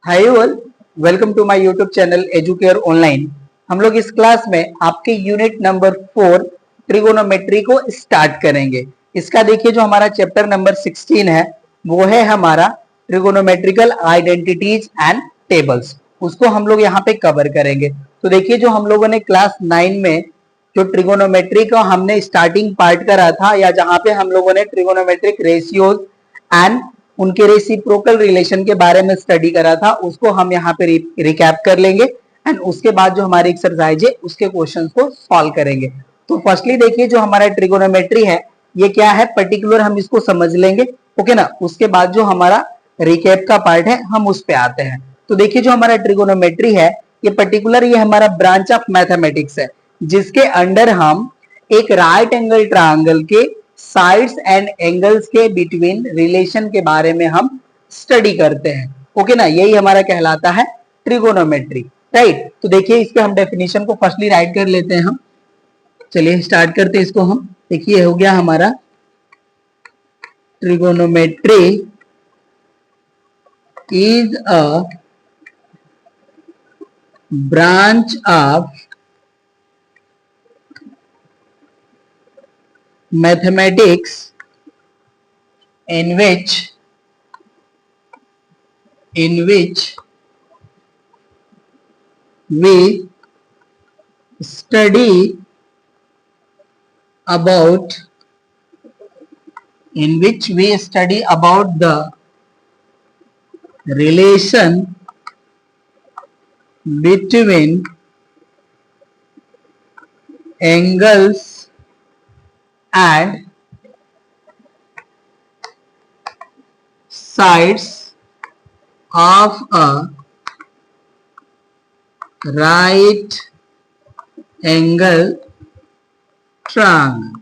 Hi all, welcome to my YouTube channel Educare online. हम लोग इस क्लास में आपके यूनिट नंबर 4 ट्रिगोनोमेट्री को स्टार्ट करेंगे। इसका देखिए जो हमारा चैप्टर नंबर 16 है वो है हमारा ट्रिगोनोमेट्रिकल आइडेंटिटीज एंड टेबल्स। उसको हम लोग यहाँ पे कवर करेंगे। तो देखिए जो हम लोगों ने क्लास 9 में जो ट्रिगोनोमेट्री का हमने स्टार्टिंग पार्ट करा था, या जहाँ पे हम लोगों ने ट्रिगोनोमेट्रिक रेशियोज एंड उनके रेसिप्रोकल रिलेशन के बारे में स्टडी करा था, उसको हम यहाँ पे रिकैप कर लेंगे एंड उसके बाद जो हमारी एक्सरसाइज है उसके क्वेश्चंस को सॉल्व करेंगे। तो फर्स्टली देखिए जो हमारा ट्रिगोनोमेट्री है ये क्या है, पर्टिकुलर हम इसको समझ लेंगे, ओके ना। उसके बाद जो हमारा रिकैप का पार्ट है हम उस पे आते हैं। तो देखिए जो हमारा ट्रिगोनोमेट्री है ये पर्टिकुलर ये हमारा ब्रांच ऑफ मैथमेटिक्स है, जिसके अंडर हम एक राइट एंगल ट्रायंगल के साइड्स एंड एंगल्स के बिटवीन रिलेशन के बारे में हम स्टडी करते हैं, ओके ना। यही हमारा कहलाता है ट्रिगोनोमेट्री, राइट। तो देखिए इसके हम डेफिनेशन को फर्स्टली राइट कर लेते हैं हम। चलिए स्टार्ट करते हैं इसको हम। देखिए हो गया हमारा trigonometry is a branch of mathematics in which we study about the relation between angles and sides of a right angle triangle।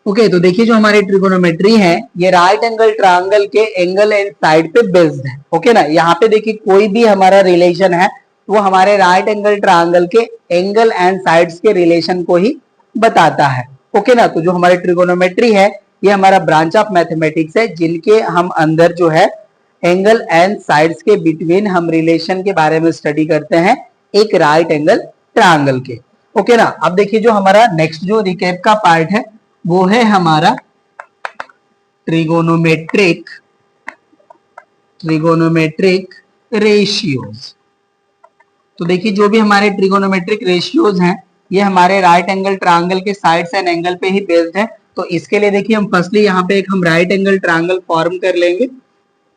Okay, तो देखिए जो हमारी ट्रिगोनोमेट्री है ये राइट एंगल ट्रायंगल के एंगल एंड साइड पे बेस्ड है, okay ना। यहाँ पे देखिए कोई भी हमारा रिलेशन है वो हमारे राइट एंगल ट्रायंगल के एंगल एंड साइड्स के रिलेशन को ही बताता है, ओके ना। तो जो हमारी ट्रिगोनोमेट्री है ये हमारा ब्रांच ऑफ मैथमेटिक्स है, जिनके हम अंदर जो है एंगल एंड साइड्स के बिटवीन हम रिलेशन के बारे में स्टडी करते हैं एक राइट एंगल ट्रायंगल के, ओके ना। अब देखिए जो हमारा नेक्स्ट जो रिकैप का पार्ट है वो है हमारा ट्रिगोनोमेट्रिक रेशियोज। तो देखिए जो भी हमारे ट्रिगोनोमेट्रिक रेशियोज हैं ये हमारे राइट एंगल ट्रायंगल के साइड्स एंड एंगल पे ही बेस्ड है। तो इसके लिए देखिए हम फर्स्टली यहाँ पे एक हम राइट एंगल ट्रायंगल फॉर्म कर लेंगे।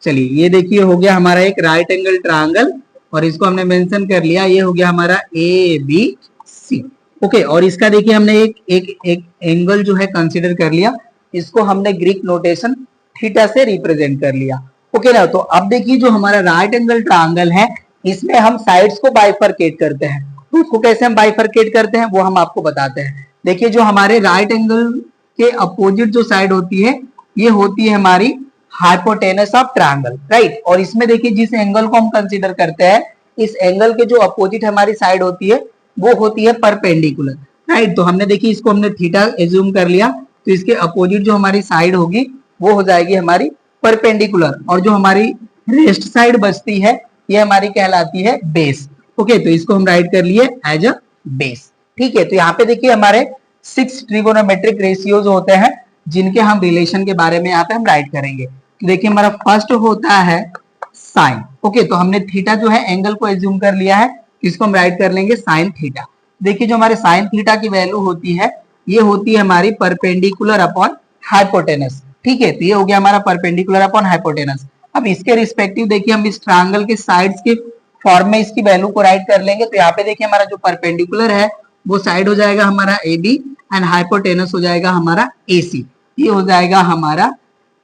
चलिए ये देखिए हो गया हमारा एक राइट एंगल ट्रायंगल, और इसको हमने मेंशन कर लिया, ये हो गया हमारा ABC, ओके। और इसका देखिए हमने एक एंगल जो है कंसिडर कर लिया, इसको हमने ग्रीक नोटेशन थीटा से रिप्रेजेंट कर लिया, ओके ना। तो अब देखिए जो हमारा राइट एंगल ट्रायंगल है इसमें हम साइड्स को बाइफरकेट करते हैं। तो उसको कैसे हम बाइफरकेट करते हैं वो हम आपको बताते हैं। देखिए जो हमारे राइट एंगल के अपोजिट जो साइड होती है ये होती है हमारी हाइपोटेनस ऑफ ट्रायंगल, राइट। और इसमें देखिए जिस एंगल को हम कंसीडर करते हैं इस एंगल के जो अपोजिट हमारी साइड होती है वो होती है परपेंडिकुलर, राइट। तो हमने देखिए इसको हमने थीटा एज्यूम कर लिया, तो इसके अपोजिट जो हमारी साइड होगी वो हो जाएगी हमारी परपेंडिकुलर, और जो हमारी रेस्ट साइड बचती है ये हमारी कहलाती है बेस, ओके। तो इसको हम राइट कर लिए एज अ बेस, ठीक है। तो यहाँ पे देखिए हमारे 6 ट्रिगोनोमेट्रिक रेशियोज होते हैं जिनके हम रिलेशन के बारे में यहाँ पे हम राइट करेंगे। तो देखिए हमारा फर्स्ट होता है साइन, ओके। तो हमने थीटा जो है एंगल को एज्यूम कर लिया है, इसको हम राइट कर लेंगे साइन थीटा। देखिए जो हमारे साइन थीटा की वैल्यू होती है ये होती है हमारी परपेंडिकुलर अपॉन हाइपोटेनस, ठीक है। तो ये हो गया हमारा परपेंडिकुलर अपॉन हाइपोटेनस। अब इसके रिस्पेक्टिव देखिए हम इस ट्रायंगल के साइड्स के फॉर्म में इसकी वैल्यू को राइट कर लेंगे। तो यहाँ पे देखिए हमारा जो परपेंडिकुलर है वो साइड हो जाएगा हमारा AB एंड हाइपोटेनस हो जाएगा हमारा AC। ये हो जाएगा हमारा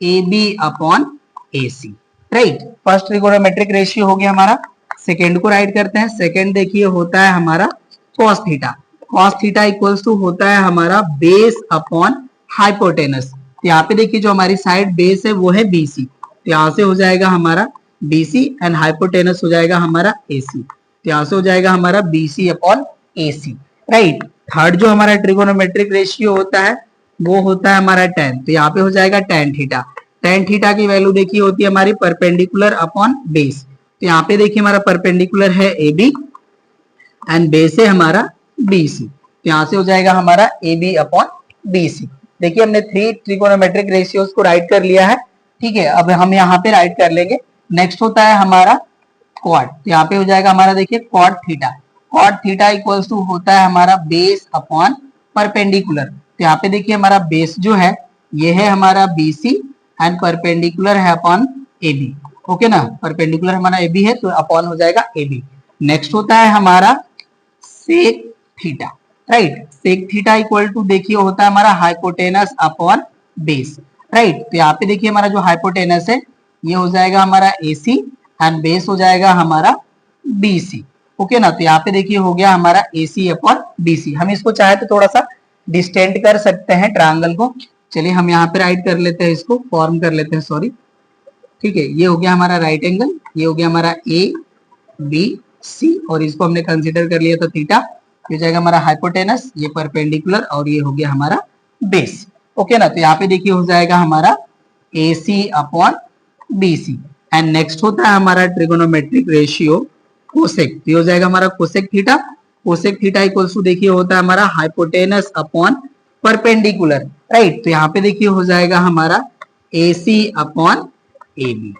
AB upon AC, right. First trigonometric ratio हो गया हमारा। सेकेंड को राइट करते हैं। सेकेंड देखिए होता है हमारा cos theta. cos theta equals to होता है हमारा बेस अपॉन हाइपोटेनस। तो यहाँ पे देखिए जो हमारी साइड बेस है वो है BC, तो यहाँ से हो जाएगा हमारा BC एंड हाइपोटेनस हो जाएगा हमारा AC। तो यहाँ से हो जाएगा हमारा BC upon AC, right. Third जो हमारा ट्रिगोनोमेट्रिक रेशियो होता है वो होता है हमारा tan, तो यहाँ पे हो जाएगा tan थीटा। टेन थीटा की वैल्यू देखिए होती है हमारी परपेंडिकुलर अपॉन बेस। तो यहाँ पे देखिए हमारा परपेंडिकुलर है ए बी एंड बेस है हमारा बी सी। तो यहाँ से हो जाएगा हमारा A B upon B C. देखिए हमने थ्री ट्रिगोनोमेट्रिक रेशियोज को राइट कर लिया है। ठीक है, अब हम यहाँ पे राइट कर लेंगे। नेक्स्ट होता है हमारा क्वाड। तो यहाँ पे हो जाएगा हमारा देखिए cot theta. Cot theta equals to होता है हमारा बेस अपॉन परपेंडिकुलर। तो यहाँ पे देखिए हमारा बेस जो है ये है हमारा BC एंड परपेंडिकुलर है अपॉन AB। ओके ना, परपेंडिकुलर हमारा AB है तो अपॉन हो जाएगा AB। नेक्स्ट होता है हमारा sec theta. Right, sec theta equal to देखिए होता है हमारा हाइपोटेनस अपॉन बेस। राइट, तो यहाँ पे देखिए हमारा जो हाइपोटेनस है ये हो जाएगा हमारा AC एंड बेस हो जाएगा हमारा BC। ओके ना, तो यहाँ पे देखिए हो गया हमारा AC अपॉन BC। हम इसको चाहे तो थोड़ा सा डिस्टेंट कर सकते हैं ट्रायंगल को। चलिए हम यहाँ पे राइट कर लेते हैं, इसको फॉर्म कर लेते हैं, सॉरी। ठीक है, ये हो गया हमारा राइट एंगल, ये हो गया हमारा ABC और इसको हमने कंसीडर कर लिया था थीटा। ये हो जाएगा हमारा हाइपोटेनस, ये परपेंडिकुलर और ये हो गया हमारा बेस। ओके ना, तो यहाँ पे देखिए हो जाएगा हमारा AC upon BC and next होता है हमारा ट्रिगोनोमेट्रिक रेशियो कोसेक। तो हो जाएगा हमारा cosec theta. Cosec theta equals to देखिए होता है हमारा हाइपोटेनस अपॉन परपेंडिकुलर। राइट, तो यहाँ पे देखिए हो जाएगा हमारा AC अपॉन AB।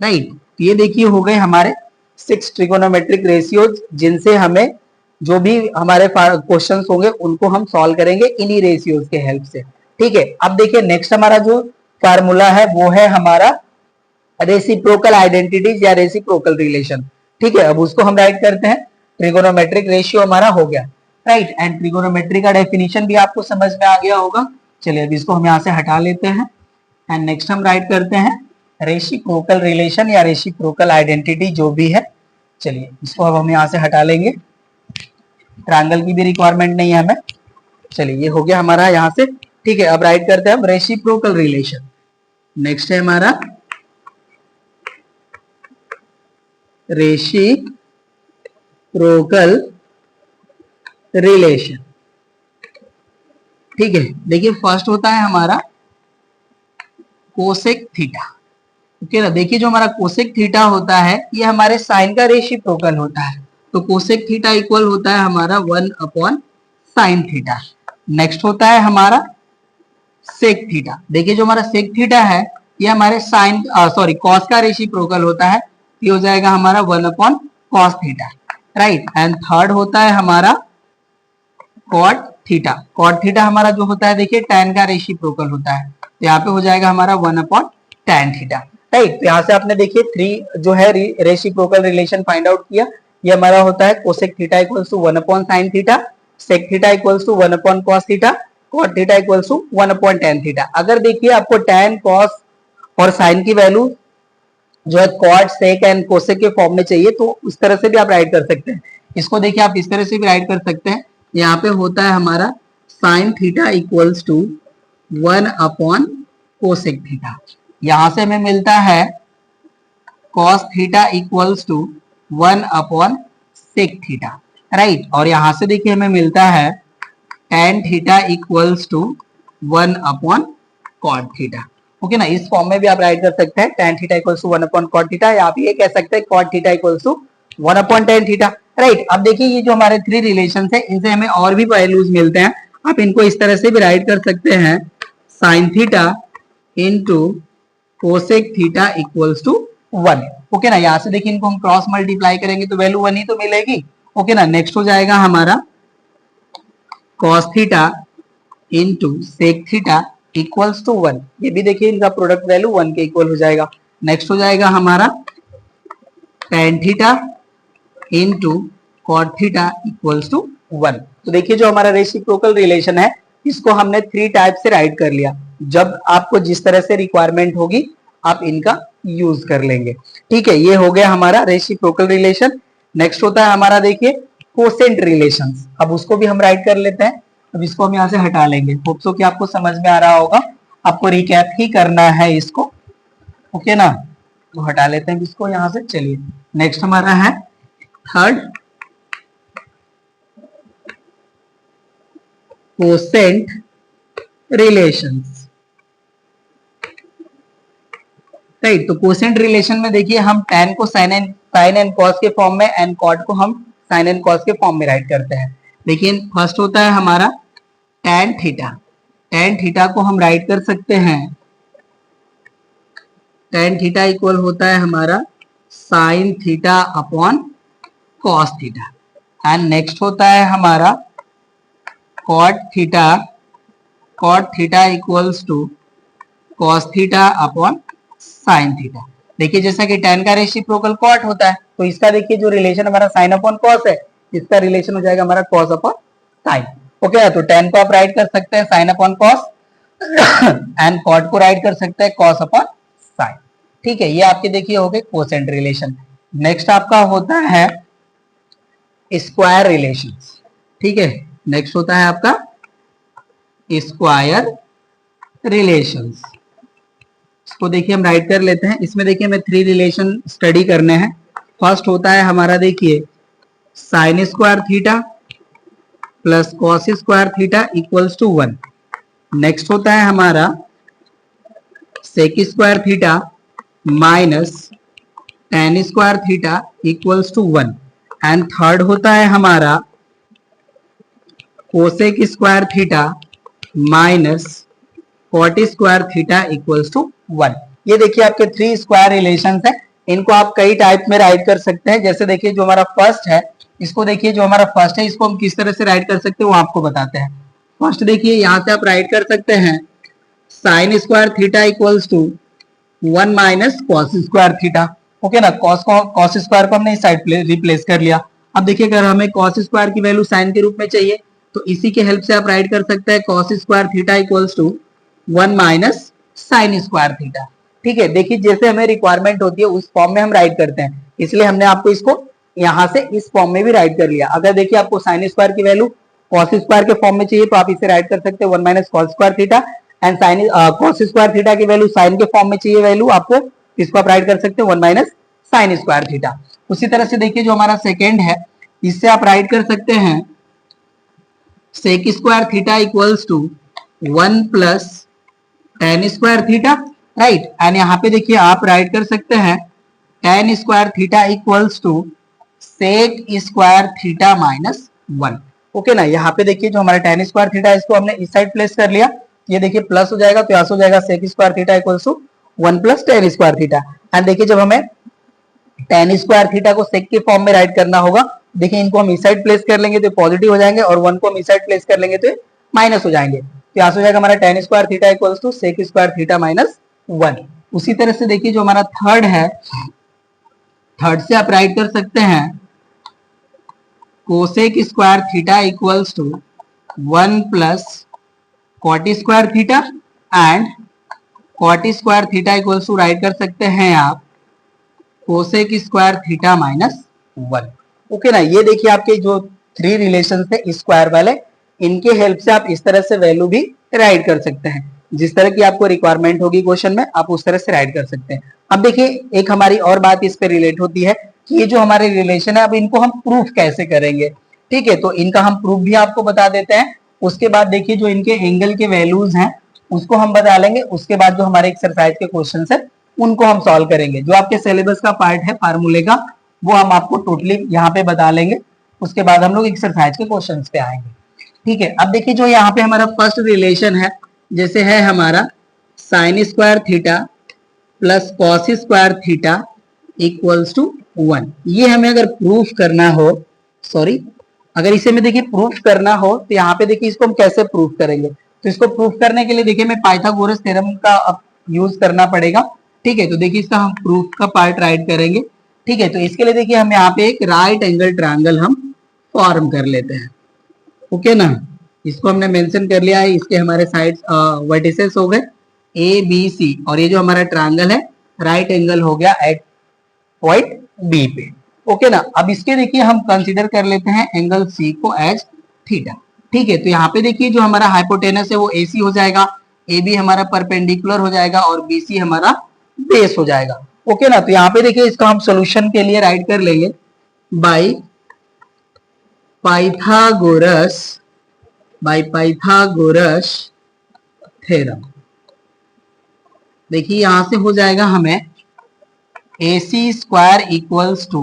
राइट, तो ये देखिए हो गए हमारे 6 ट्रिगोनोमेट्रिक रेशियोज जिनसे हमें जो भी हमारे क्वेश्चंस होंगे उनको हम सॉल्व करेंगे इन्हीं रेशियोज के हेल्प से। ठीक है, अब देखिए नेक्स्ट हमारा जो फार्मूला है वो है हमारा रेसिप्रोकल आइडेंटिटीज या रेसिप्रोकल रिलेशन। ठीक है, अब उसको हम राइट करते हैं। ट्रिगोनोमेट्रिक रेशियो हमारा हो गया। राइट, एंड ट्रिगोनोमेट्री का डेफिनेशन भी आपको समझ में आ गया होगा। चलिए अब इसको हम यहाँ से हटा लेते हैं एंड नेक्स्ट हम राइट करते हैं रेसिप्रोकल रिलेशन या रेसिप्रोकल आइडेंटिटी जो भी है। चलिए इसको अब हम यहाँ से हटा लेंगे, ट्रायंगल की भी रिक्वायरमेंट नहीं है हमें। चलिए ये हो गया हमारा यहाँ से। ठीक है, अब राइट करते हैं हम रेसिप्रोकल रिलेशन। नेक्स्ट है हमारा रेसिप्रोकल रिलेशन। ठीक है, देखिए फर्स्ट होता है हमारा कोसेक थीटा। ओके ना, देखिए जो हमारा कोसेक थीटा होता है ये हमारे साइन का रेसिप्रोकल होता है। तो कोसेक थीटा इक्वल होता है हमारा 1 अपॉन साइन थीटा। नेक्स्ट होता है हमारा सेक थीटा। देखिए जो हमारा सेक थीटा है ये हमारे साइन सॉरी कॉस का रेसिप्रोकल होता है। ये हो जाएगा हमारा 1 upon cos theta. Right, and third होता है हमारा कॉट थीटा। कॉट थीटा हमारा जो होता है देखिए tan का रेसिप्रोकल होता है। तो यहाँ पे हो जाएगा हमारा 1 अपॉन tan थीटा। राइट, तो यहाँ से आपने देखिए 3 जो है रेसिप्रोकल रिलेशन फाइंड आउट किया। ये हमारा होता है cosec theta equals to 1 upon sine theta, sec theta equals to 1 upon cos theta, cot theta equals to 1 upon tan theta. अगर देखिए आपको tan, कॉस और साइन की वैल्यू जो है कॉट, सेक एंड कोसेक के फॉर्म में चाहिए तो उस तरह से भी आप राइट कर सकते हैं। इसको देखिए आप इस तरह से भी राइट कर सकते हैं। यहाँ पे होता है हमारा sine theta equals to 1 upon cosec theta. यहां से हमें मिलता है cos theta equals to 1 upon sec theta. Right, और यहां से देखिए हमें मिलता है tan theta equals to 1 upon cot theta. Okay ना, इस फॉर्म में भी आप राइट कर सकते हैं tan theta equals to 1 upon cot theta, या आप ये कह सकते हैं cot theta equals to 1 upon tan theta. Right, अब देखिए ये जो हमारे 3 रिलेशन है इनसे हमें और भी वैल्यूज मिलते हैं। आप इनको इस तरह से भी राइट कर सकते हैं sine theta into cosec theta equals to 1। Okay ना, यहाँ से देखिए इनको हम क्रॉस मल्टीप्लाई करेंगे तो वैल्यू 1 ही तो मिलेगी। ओके ना, नेक्स्ट हो जाएगा हमारा cos theta into sec theta equals to 1। ये भी देखिए इनका प्रोडक्ट वैल्यू 1 के इक्वल हो जाएगा। नेक्स्ट हो जाएगा हमारा tan theta into cot theta equals to 1। तो देखिए जो हमारा रेसिप्रोकल रिलेशन है इसको हमने 3 टाइप से राइट कर लिया। जब आपको जिस तरह से रिक्वायरमेंट होगी आप इनका यूज कर लेंगे। ठीक है, ये हो गया हमारा रेसिप्रोकल रिलेशन। नेक्स्ट होता है हमारा देखिए कोसेंट रिलेशन। अब उसको भी हम राइट कर लेते हैं। अब इसको हम यहाँ से हटा लेंगे। होप सो कि आपको समझ में आ रहा होगा, आपको रिकैप ही करना है इसको। ओके ना, तो हटा लेते हैं इसको यहाँ से। चलिए नेक्स्ट हमारा है थर्ड कोसेंट रिलेशंस। राइट। तो कोसेंट रिलेशन में देखिए हम tan को sin एंड cos के फॉर्म में एंड cot को हम sin एंड cos के फॉर्म में राइट करते हैं। लेकिन फर्स्ट होता है हमारा tan थीटा। tan थीटा को हम राइट कर सकते हैं, tan थीटा इक्वल होता है हमारा sin theta upon cos theta. And next होता है हमारा cot theta equals to cos theta upon sin theta. देखिए जैसा कि tan का रेसिप्रोकल cot होता है, तो इसका देखिए जो रिलेशन हमारा sin अपॉन cos है, इसका रिलेशन हो जाएगा हमारा cos अपॉन sin। ओके, तो tan को आप राइट कर सकते हैं sin upon cos and cot को राइट कर सकते हैं cos अपॉन sin। ठीक है, ये आपके देखिए हो गए कोसेंट रिलेशन। नेक्स्ट आपका होता है स्क्वायर रिलेशन। ठीक है, नेक्स्ट होता है आपका स्क्वायर रिलेशंस। इसको देखिए हम राइट कर लेते हैं। इसमें देखिए हमें 3 रिलेशन स्टडी करने हैं। फर्स्ट होता है हमारा देखिए sine square theta plus cos square theta equals to 1। Next होता है हमारा sec square theta minus tan square theta equals to 1। And third होता है हमारा cosec square theta minus cot square theta equals to 1। ये देखिए आपके 3 स्क्वायर रिलेशंस हैं। इनको आप कई टाइप में राइट कर सकते हैं। जैसे देखिए जो हमारा फर्स्ट है, इसको देखिए जो हमारा फर्स्ट है इसको हम किस तरह से राइट कर सकते हैं वो आपको बताते हैं। फर्स्ट देखिए यहाँ से आप राइट कर सकते हैं sine square theta equals to 1 minus cos square theta. Okay ना, कॉस स्क्वायर को हमने इस साइड रिप्लेस कर लिया। अब देखिए अगर हमें कॉस स्क्वायर की वैल्यू साइन के रूप में चाहिए तो इसी के हेल्प से आप राइट कर सकते हैं cos square theta equals to 1 minus sine square theta. ठीक है, देखिए जैसे हमें रिक्वायरमेंट होती है उस फॉर्म में हम राइट करते हैं, इसलिए हमने आपको इसको यहाँ से इस फॉर्म में भी राइट कर लिया। अगर देखिए आपको साइन स्क्वायर की वैल्यू कॉस स्क्वायर के फॉर्म में चाहिए तो आप इसे राइट कर सकते हैं 1 minus cos square theta. And sine cos square theta की वैल्यू साइन के फॉर्म में चाहिए वैल्यू आपको, इसको आप राइट कर सकते हैं 1 माइनस साइन स्क्वायर थीटा। उसी तरह से देखिए जो हमारा सेकेंड है, इससे आप राइट कर सकते हैं sec square theta equals to 1 plus tan square theta. Right, and यहाँ पे देखिए आप राइट कर सकते हैं tan square theta equals to sec square theta minus 1। Okay ना, यहाँ पे देखिए जो हमारा टेन स्क्वायर थीटा है इसको हमने इस साइड प्लेस कर लिया, ये देखिए प्लस हो जाएगा तो यहाँ से हो जाएगा sec square theta equals to 1 plus tan square theta. And देखिए जब हमें टेन स्क्वायर थीटा को सेक के फॉर्म में राइट करना होगा, देखिए इनको हम इस साइड प्लेस कर लेंगे तो पॉजिटिव हो जाएंगे और 1 को हम इस साइड प्लेस कर लेंगे तो माइनस हो जाएंगे। तो यहाँ से हो जाएगा हमारा tan square theta equals to sec square theta minus 1। उसी तरह से देखिए जो हमारा थर्ड है, थर्ड से आप राइट कर सकते हैं cosec square theta equals to 1 plus cot square theta and cot square theta equals to write कर सकते हैं आप cosec square theta minus 1। Okay ना, ये देखिए आपके जो 3 रिलेशन थे स्क्वायर वाले, इनके हेल्प से आप इस तरह से वैल्यू भी राइट कर सकते हैं। जिस तरह की आपको रिक्वायरमेंट होगी क्वेश्चन में आप उस तरह से राइट कर सकते हैं। अब देखिए एक हमारी और बात इस पे रिलेट होती है कि ये जो हमारे रिलेशन है अब इनको हम प्रूफ कैसे करेंगे। ठीक है, तो इनका हम प्रूफ भी आपको बता देते हैं। उसके बाद देखिए जो इनके एंगल के वैल्यूज हैं उसको हम बता लेंगे। उसके बाद जो हमारे एक्सरसाइज के क्वेश्चन है उनको हम सॉल्व करेंगे। जो आपके सिलेबस का पार्ट है फार्मूले का वो हम आपको टोटली यहाँ पे बता लेंगे। उसके बाद हम लोग एक्सरसाइज के क्वेश्चन पे आएंगे। ठीक है, अब देखिए जो यहाँ पे हमारा फर्स्ट रिलेशन है, जैसे है हमारा sine square theta plus cos square theta equals to 1। ये हमें अगर प्रूफ करना हो, सॉरी अगर इसे में देखिए प्रूफ करना हो तो यहाँ पे देखिए इसको हम कैसे प्रूफ करेंगे। तो इसको प्रूफ करने के लिए देखिए हमें पाइथागोरस थ्योरम का यूज करना पड़ेगा। ठीक है, तो देखिए इसका हम प्रूफ का पार्ट राइट करेंगे। ठीक है, तो इसके लिए देखिए हम यहाँ पे एक राइट एंगल ट्रायंगल हम फॉर्म कर लेते हैं। ओके ना, इसको हमने मेंशन कर लिया है। इसके हमारे साइड्स वर्टिसेस हो गए ए बी सी और ये जो हमारा ट्रायंगल है राइट एंगल हो गया एट पॉइंट बी पे। ओके ना, अब इसके देखिए हम कंसीडर कर लेते हैं एंगल सी को एज थीटा। ठीक है, तो यहाँ पे देखिए जो हमारा हाइपोटेनस है वो AC हो जाएगा, AB हमारा परपेंडिकुलर हो जाएगा और BC हमारा बेस हो जाएगा। ओके ना, तो यहाँ पे देखिए इसका हम सोल्यूशन के लिए राइट कर लेंगे बाय पाइथागोरस थ्योरम। देखिए यहां से हो जाएगा हमें AC square equals to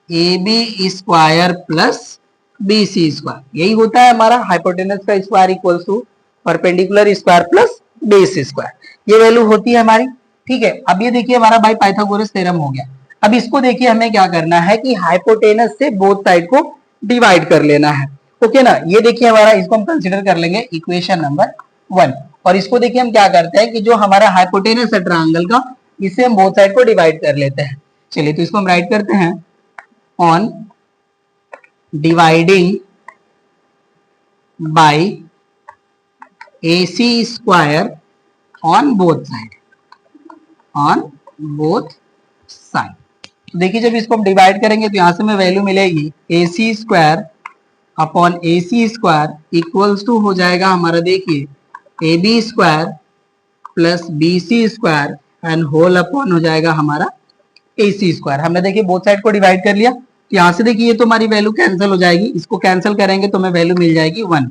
AB square plus BC square, यही होता है हमारा हाइपोटेनस का square equals to perpendicular square plus base square, ये वैल्यू होती है हमारी। ठीक है, अब ये देखिए हमारा भाई पाइथागोरस थ्योरम हो गया। अब इसको देखिए हमें क्या करना है कि हाइपोटेनस से बोथ साइड को डिवाइड कर लेना है। ओके ना, ये देखिए हमारा, इसको हम कंसीडर कर लेंगे इक्वेशन नंबर 1। और इसको देखिए हम क्या करते हैं कि जो हमारा हाइपोटेनस है ट्रायंगल का, इससे हम बोथ साइड को डिवाइड कर लेते हैं। चलिए तो इसको हम राइट करते हैं, on dividing by AC square on both side, on both side. तो देखिए जब इसको हम डिवाइड करेंगे तो यहां से हमें वैल्यू मिलेगी AC square upon AC square equals to हो जाएगा हमारा, देखिए AB square plus BC square and whole upon हो जाएगा हमारा AC स्क्वायर। हमने देखिए बोथ साइड को डिवाइड कर लिया, तो यहां से देखिए ये तो हमारी वैल्यू कैंसिल हो जाएगी, इसको कैंसिल करेंगे तो हमें वैल्यू मिल जाएगी 1।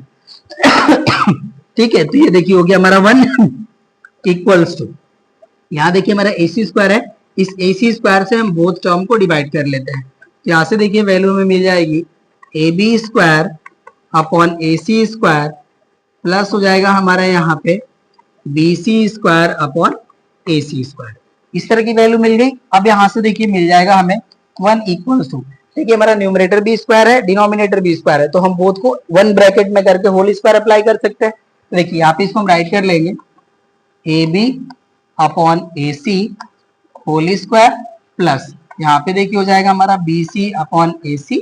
ठीक है, तो ये देखिए हो गया हमारा 1 इक्वल्स टू, यहाँ देखिए हमारा AC स्क्वायर है, इस AC स्क्वायर से हम बोथ टर्म को डिवाइड कर लेते हैं, तो यहाँ से देखिए वैल्यू हमें मिल जाएगी AB square upon AC square plus हो जाएगा हमारा यहाँ पे BC square upon AC square. इस तरह की वैल्यू मिल गई। अब यहाँ से देखिए मिल जाएगा हमें 1 इक्वल्स टू, देखिए हमारा न्यूमरेटर भी स्क्वायर है, डिनोमिनेटर भी स्क्वायर है, तो हम बोथ को 1 ब्रैकेट में करके होल स्क्वायर अप्लाई कर सकते हैं। तो देखिए यहाँ पे इसको हम राइट कर लेंगे AB upon AC whole square plus यहाँ पे देखिए हो जाएगा हमारा BC upon AC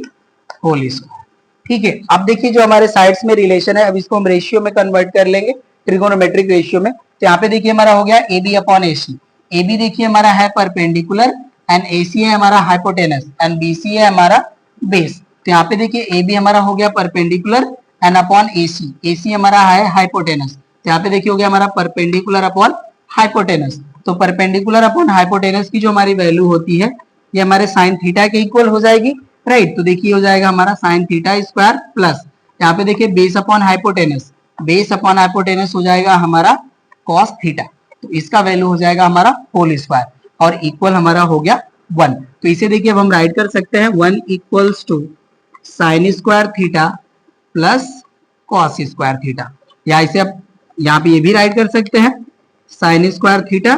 whole square. ठीक है, अब देखिए जो हमारे साइड्स में रिलेशन है, अब इसको हम रेशियो में कन्वर्ट कर लेंगे, ट्रिगोनोमेट्रिक रेशियो में। तो यहाँ पे देखिए हमारा हो गया AB अपॉन AC। AB देखिए हमारा है परपेंडिकुलर एंड AC है हमारा हाइपोटेनस एंड BC है हमारा बेस। तो यहाँ पे देखिए AB हमारा हो गया परपेंडिकुलर एंड अपॉन AC हमारा है हाइपोटेनस। तो यहाँ पे देखिए हो गया हमारा परपेंडिकुलर अपॉन हाइपोटेनस। तो परपेंडिकुलर अपॉन हाइपोटेनस की जो हमारी वैल्यू होती है ये हमारे साइन थीटा के इक्वल हो जाएगी, राइट। तो देखिए हो जाएगा हमारा साइन थीटा स्क्वायर प्लस यहाँ पे देखिए बेस अपॉन हाइपोटेनस हो जाएगा हमारा कॉस थीटा, तो इसका वैल्यू हो जाएगा हमारा होल स्क्वायर और इक्वल हमारा हो गया 1। तो इसे देखिए अब हम राइट कर सकते हैं 1 equals to sine square theta plus cos square theta, या इसे आप यहाँ पे ये भी राइट कर सकते हैं sine square theta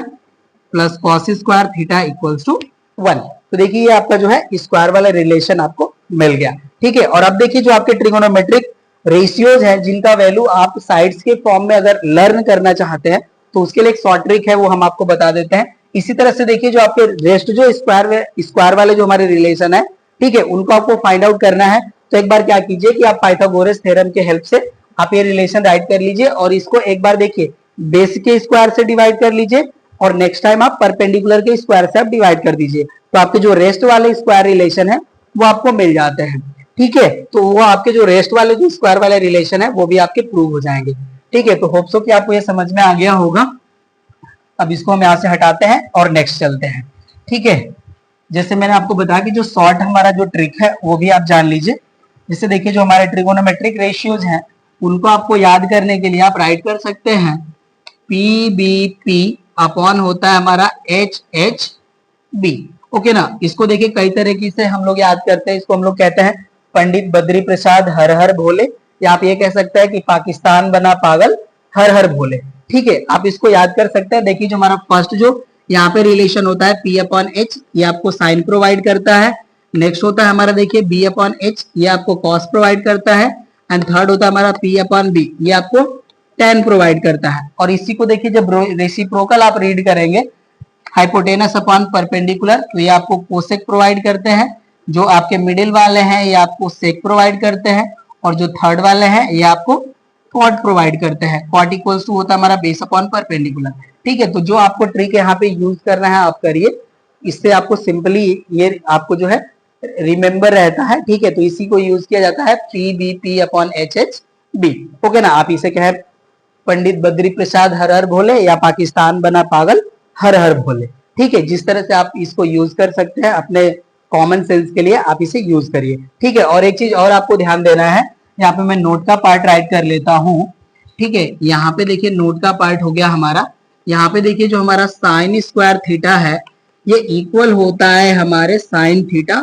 plus cos square theta equals to 1। तो देखिए ये आपका जो है स्क्वायर वाला रिलेशन आपको मिल गया। ठीक है, और अब देखिए जो आपके ट्रिगोनोमेट्रिक रेशियोज हैं जिनका वैल्यू आप साइड्स के फॉर्म में अगर लर्न करना चाहते हैं तो उसके लिए एक शॉर्ट ट्रिक है, वो हम आपको बता देते हैं। इसी तरह से देखिए जो आपके रेस्ट जो स्क्वायर वाले जो हमारे रिलेशन है, ठीक है, उनको आपको फाइंड आउट करना है। तो एक बार क्या कीजिए कि आप पाइथागोरस थ्योरम के हेल्प से आप ये रिलेशन राइट कर लीजिए और इसको एक बार देखिए बेस के स्क्वायर से डिवाइड कर लीजिए और नेक्स्ट टाइम आप परपेंडिकुलर के स्क्वायर से आप डिवाइड कर दीजिए, तो आपके जो रेस्ट वाले स्क्वायर रिलेशन है वो आपको मिल जाते हैं। ठीक है, तो वो आपके जो रेस्ट वाले जो स्क्वायर वाले रिलेशन है वो भी आपके प्रूव हो जाएंगे। ठीक है, तो होप सो कि आपको ये समझ में आ गया होगा। अब इसको हम यहाँ से हटाते हैं और नेक्स्ट चलते हैं। ठीक है, जैसे मैंने आपको बताया कि जो शॉर्ट हमारा जो ट्रिक है वो भी आप जान लीजिए। जैसे देखिए जो हमारे ट्रिगोनोमेट्रिक रेशियोज हैं उनको आपको याद करने के लिए आप राइट कर सकते हैं PBP अपॉन होता है हमारा HHB। ओके ना, इसको देखिए कई तरीके से हम लोग याद करते हैं। इसको हम लोग कहते हैं पंडित बद्री प्रसाद हर हर भोले, या आप ये कह सकते हैं कि पाकिस्तान बना पागल हर हर भोले। ठीक है, आप इसको याद कर सकते हैं। देखिए जो हमारा फर्स्ट जो यहाँ पे रिलेशन होता है P अपॉन H, ये आपको साइन प्रोवाइड करता है। नेक्स्ट होता है हमारा देखिए B अपॉन H, ये आपको कॉस प्रोवाइड करता है। एंड थर्ड होता है हमारा P अपॉन B, ये आपको tan प्रोवाइड करता है। और इसी को देखिए जब रेसिप्रोकल आप रीड करेंगे हाइपोटेनस अपॉन परपेंडिकुलर, तो ये आपको कोसेक प्रोवाइड करते हैं। जो आपके मिडिल वाले हैं ये आपको सेक प्रोवाइड करते हैं और जो थर्ड वाले हैं ये आपको कॉट प्रोवाइड करते हैं। कॉट इक्वल्स टू होता है हमारा बेस अपॉन परपेंडिकुलर। ठीक है, तो जो आपको ट्रिक यहाँ पे यूज करना है आप करिए, इससे आपको सिंपली ये आपको जो है रिमेंबर रहता है। ठीक है, तो इसी को यूज किया जाता है PBP अपॉन HHB। ओके ना, आप इसे कहे पंडित बद्री प्रसाद हर हर भोले या पाकिस्तान बना पागल हर हर भोले। ठीक है, जिस तरह से आप इसको यूज कर सकते हैं अपने कॉमन सेंस के लिए आप इसे यूज करिए। ठीक है, और एक चीज और आपको ध्यान देना है, यहाँ पे मैं नोट का पार्ट राइट कर लेता हूँ। ठीक है, यहाँ पे देखिए नोट का पार्ट हो गया हमारा। यहाँ पे देखिए जो हमारा साइन स्क्वायर थीटा है ये इक्वल होता है हमारे साइन थीटा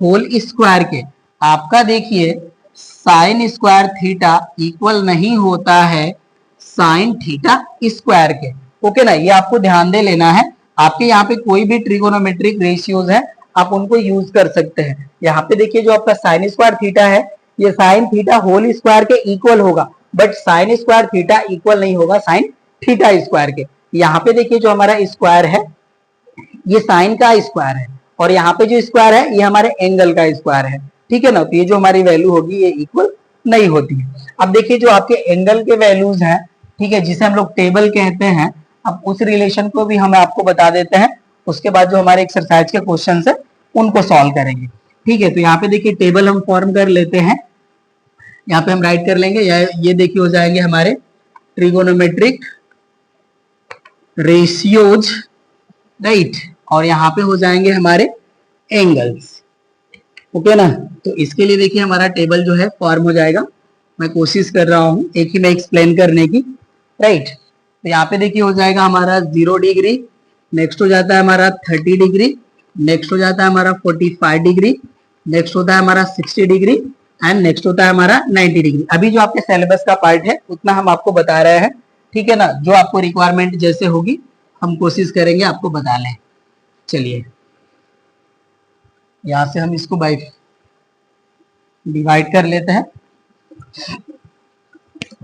होल स्क्वायर के। आपका देखिए साइन स्क्वायर थीटा इक्वल नहीं होता है साइन थीटा स्क्वायर के। ओके ना, ये आपको ध्यान दे लेना है। आपके यहाँ पे कोई भी ट्रिगोनोमेट्रिक रेशियोज है आप उनको यूज कर सकते हैं। यहाँ पे देखिए जो आपका साइन स्क्वायर थीटा है ये साइन थीटा होल स्क्वायर के इक्वल होगा, but sign square theta equal नहीं होगा साइन थीटा स्क्वायर के। यहाँ पे देखिए जो हमारा स्क्वायर है ये साइन का स्क्वायर है, और यहाँ पे जो स्क्वायर है ये हमारे एंगल का स्क्वायर है। ठीक है ना, तो ये जो हमारी वैल्यू होगी ये इक्वल नहीं होती है। अब देखिए जो आपके एंगल के वैल्यूज हैं, ठीक है, जिसे हम लोग टेबल कहते हैं, अब उस रिलेशन को भी हम आपको बता देते हैं। उसके बाद जो हमारे एक्सरसाइज के क्वेश्चन है उनको सॉल्व करेंगे। ठीक है, तो यहाँ पे देखिए टेबल हम फॉर्म कर लेते हैं। यहाँ पे हम राइट कर लेंगे, ये देखिए हो जाएंगे हमारे ट्रिगोनोमेट्रिक रेशियोज, राइट, और यहाँ पे हो जाएंगे हमारे एंगल्स। ओके ना, तो इसके लिए देखिए हमारा टेबल जो है फॉर्म हो जाएगा। मैं कोशिश कर रहा हूँ एक ही में एक्सप्लेन करने की, राइट। तो यहाँ पे देखिए हो जाएगा हमारा 0 डिग्री, नेक्स्ट हो जाता है हमारा 30 डिग्री, नेक्स्ट हो जाता है हमारा 45 डिग्री, नेक्स्ट होता है हमारा 60 डिग्री, एंड नेक्स्ट होता है हमारा 90 डिग्री। अभी जो आपके सिलेबस का पार्ट है उतना हम आपको बता रहे हैं। ठीक है ना, जो आपको रिक्वायरमेंट जैसे होगी हम कोशिश करेंगे आपको बता लें। चलिए यहां से हम इसको बाई डिवाइड कर लेते हैं।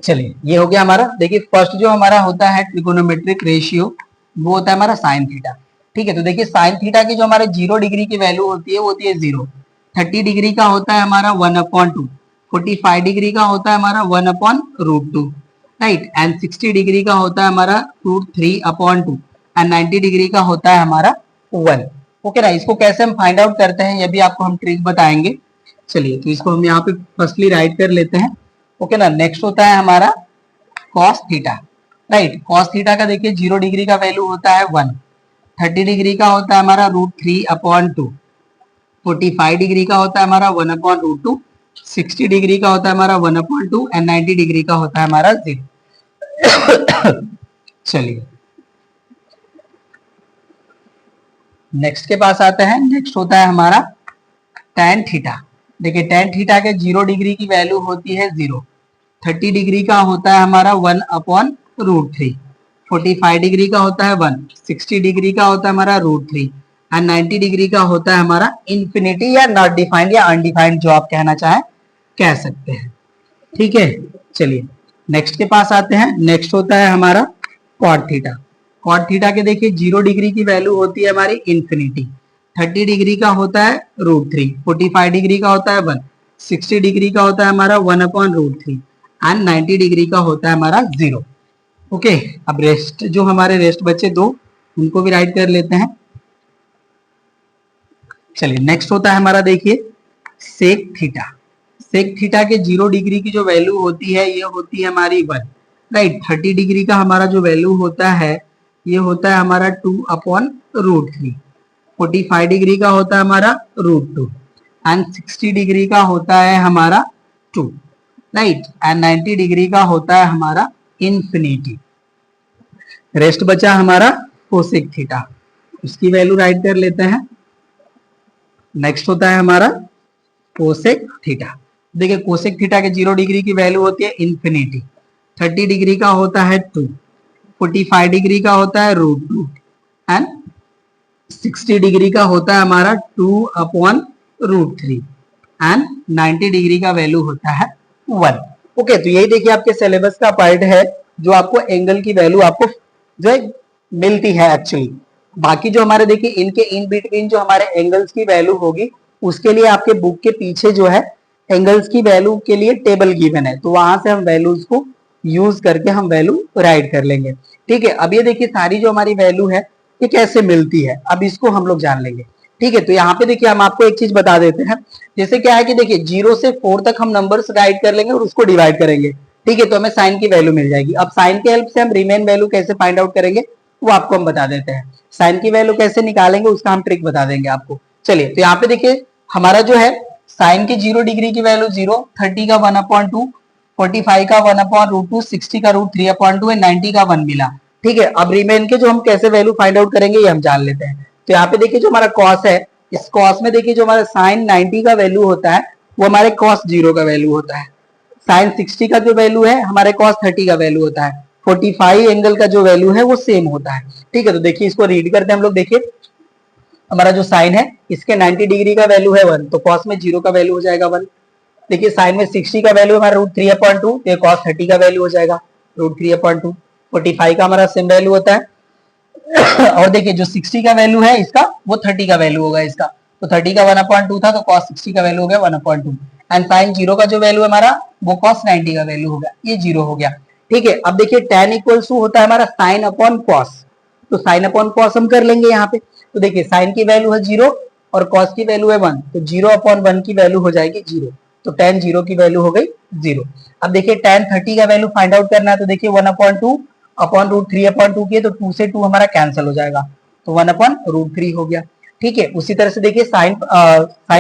चलिए ये हो गया हमारा। देखिए फर्स्ट जो हमारा होता है ट्रिगोनोमेट्रिक रेशियो वो होता है हमारा साइन थीटा। ठीक है, तो देखिए साइन थीटा की जो हमारे 0 डिग्री की वैल्यू होती है वो होती है 0, 30 डिग्री का होता है हमारा 1/2, 45 डिग्री का होता है हमारा 1/√2, राइट, एंड 60 डिग्री का होता है हमारा √3/2, एंड 90 डिग्री का होता है हमारा 1। ओके ना, इसको कैसे हम फाइंड आउट करते हैं ये भी आपको हम ट्रिक बताएंगे। चलिए तो इसको हम यहाँ पे फर्स्टली राइट कर लेते हैं। ओके ना, नेक्स्ट होता है हमारा cos theta, right. Cos theta का देखिए 0 डिग्री का वैल्यू होता है 1, 30 डिग्री का होता है हमारा √3/2, 45 डिग्री का होता है हमारा 1/√2, 60 डिग्री का होता है हमारा 1/2, एंड 90 डिग्री का होता है हमारा 0। चलिए नेक्स्ट के पास आते हैं। नेक्स्ट होता है हमारा tan थीटा। देखिए tan थीटा के 0 डिग्री की वैल्यू होती है 0, 30 डिग्री का होता है हमारा 1/√3, 45 डिग्री का होता है 1, 60 डिग्री का होता है हमारा √3, एंड 90 डिग्री का होता है हमारा इन्फिनिटी या नॉट डिफाइंड या अनडिफाइंड जो आप कहना चाहें कह सकते हैं। ठीक है, चलिए नेक्स्ट के पास आते हैं। नेक्स्ट होता है हमारा कॉट थीटा। कॉट थीटा के देखिए 0 डिग्री की वैल्यू होती है हमारी इन्फिनिटी, 30 डिग्री का होता है √3, 45 डिग्री का होता है 1, 60 डिग्री का होता है हमारा 1/√3, एंड 90 डिग्री का होता है हमारा 0। ओके, अब रेस्ट जो हमारे रेस्ट बचे दो उनको भी राइट कर लेते हैं। चलिए नेक्स्ट होता है हमारा देखिए सेक थीटा। सेक थीटा के 0 डिग्री की जो वैल्यू होती है ये होती है हमारी 1, राइट। 30 डिग्री का हमारा जो वैल्यू होता है ये होता है हमारा 2/√3, 45 डिग्री का होता है हमारा √2, एंड 60 डिग्री का होता है हमारा 2, राइट, एंड 90 डिग्री का होता है हमारा इन्फिनिटी। रेस्ट बचा हमारा कोसेक थीटा, उसकी वैल्यू राइट कर लेते हैं। नेक्स्ट होता है हमारा कोसेक थीटा। देखिए कोसेक थीटा के 0 डिग्री की वैल्यू होती है इन्फिनिटी, 30 डिग्री का होता है 2, 45 डिग्री का होता है √2, एंड 60 डिग्री का होता है हमारा 2/√3, एंड 90 डिग्री का वैल्यू होता है 1। ओके, तो यही देखिए आपके सिलेबस का पार्ट है जो आपको एंगल की वैल्यू आपको जो है मिलती है एक्चुअली। बाकी जो हमारे देखिए इनके इन बिटवीन जो हमारे एंगल्स की वैल्यू होगी उसके लिए आपके बुक के पीछे जो है एंगल्स की वैल्यू के लिए टेबल गिवन है, तो वहां से हम वैल्यूज को यूज करके हम वैल्यू राइट कर लेंगे। ठीक है, अब ये देखिए सारी जो हमारी वैल्यू है ये कैसे मिलती है, अब इसको हम लोग जान लेंगे। ठीक है, तो यहाँ पे देखिए हम आपको एक चीज बता देते हैं। जैसे क्या है कि देखिए 0 से 4 तक हम नंबर्स राइट कर लेंगे और उसको डिवाइड करेंगे। ठीक है, तो हमें साइन की वैल्यू मिल जाएगी। अब साइन के हेल्प से हम रिमेन वैल्यू कैसे फाइंड आउट करेंगे वो आपको हम बता देते हैं। साइन की वैल्यू कैसे निकालेंगे उसका हम ट्रिक बता देंगे आपको। चलिए तो यहाँ पे देखिए हमारा जो है साइन के 0 डिग्री की वैल्यू 0, 30 का 1/2, 45 का 1/√2, 60 का √3/2 एंड 90 का 1 मिला। ठीक है, अब रिमेन के जो हम कैसे वैल्यू फाइंड आउट करेंगे ये हम जान लेते हैं। तो यहाँ पे देखिए जो हमारा कॉस है, इस कॉस में देखिए जो हमारा साइन 90 का वैल्यू होता है वो हमारे कॉस 0 का वैल्यू होता है। साइन 60 का जो वैल्यू है हमारे कॉस 30 का वैल्यू होता है। 45 एंगल का जो वैल्यू है वो सेम होता है। ठीक है, तो देखिए इसको रीड करते हैं हम लोग। देखिए हमारा जो साइन है इसके 90 डिग्री का वैल्यू है 1, तो कॉस में 0 का वैल्यू हो जाएगा 1। देखिए साइन में 60 का वैल्यू हमारा √3/2, ये कॉस 30 का वैल्यू हो जाएगा √3/2। 45 का हमारा सेम वैल्यू होता है और देखिए जो 60 का वैल्यू है इसका वो 30 का वैल्यू होगा इसका, तो 30 का 1/2 था तो कॉस 60 का वैल्यू हो गया 1/2। एंड साइन 0 का जो वैल्यू है हमारा वो कॉस 90 का वैल्यू हो गया, ये 0 हो गया। ठीक है, अब देखिए tan इक्वल्स टू होता है हमारा साइन अपॉन कॉस, तो साइन अपॉन कॉस हम कर लेंगे यहाँ पे। तो देखिए साइन की वैल्यू है 0 और कॉस की वैल्यू है 1, तो 0/1 की वैल्यू हो जाएगी 0, तो tan 0 की वैल्यू हो गई 0। अब देखिए tan 30 का वैल्यू फाइंड आउट करना है, तो देखिए 1/2 अपॉन √3/2 की है, तो 2 से 2 हमारा कैंसिल हो जाएगा, तो 1/√3 हो गया। ठीक है, उसी तरह से देखिए साइन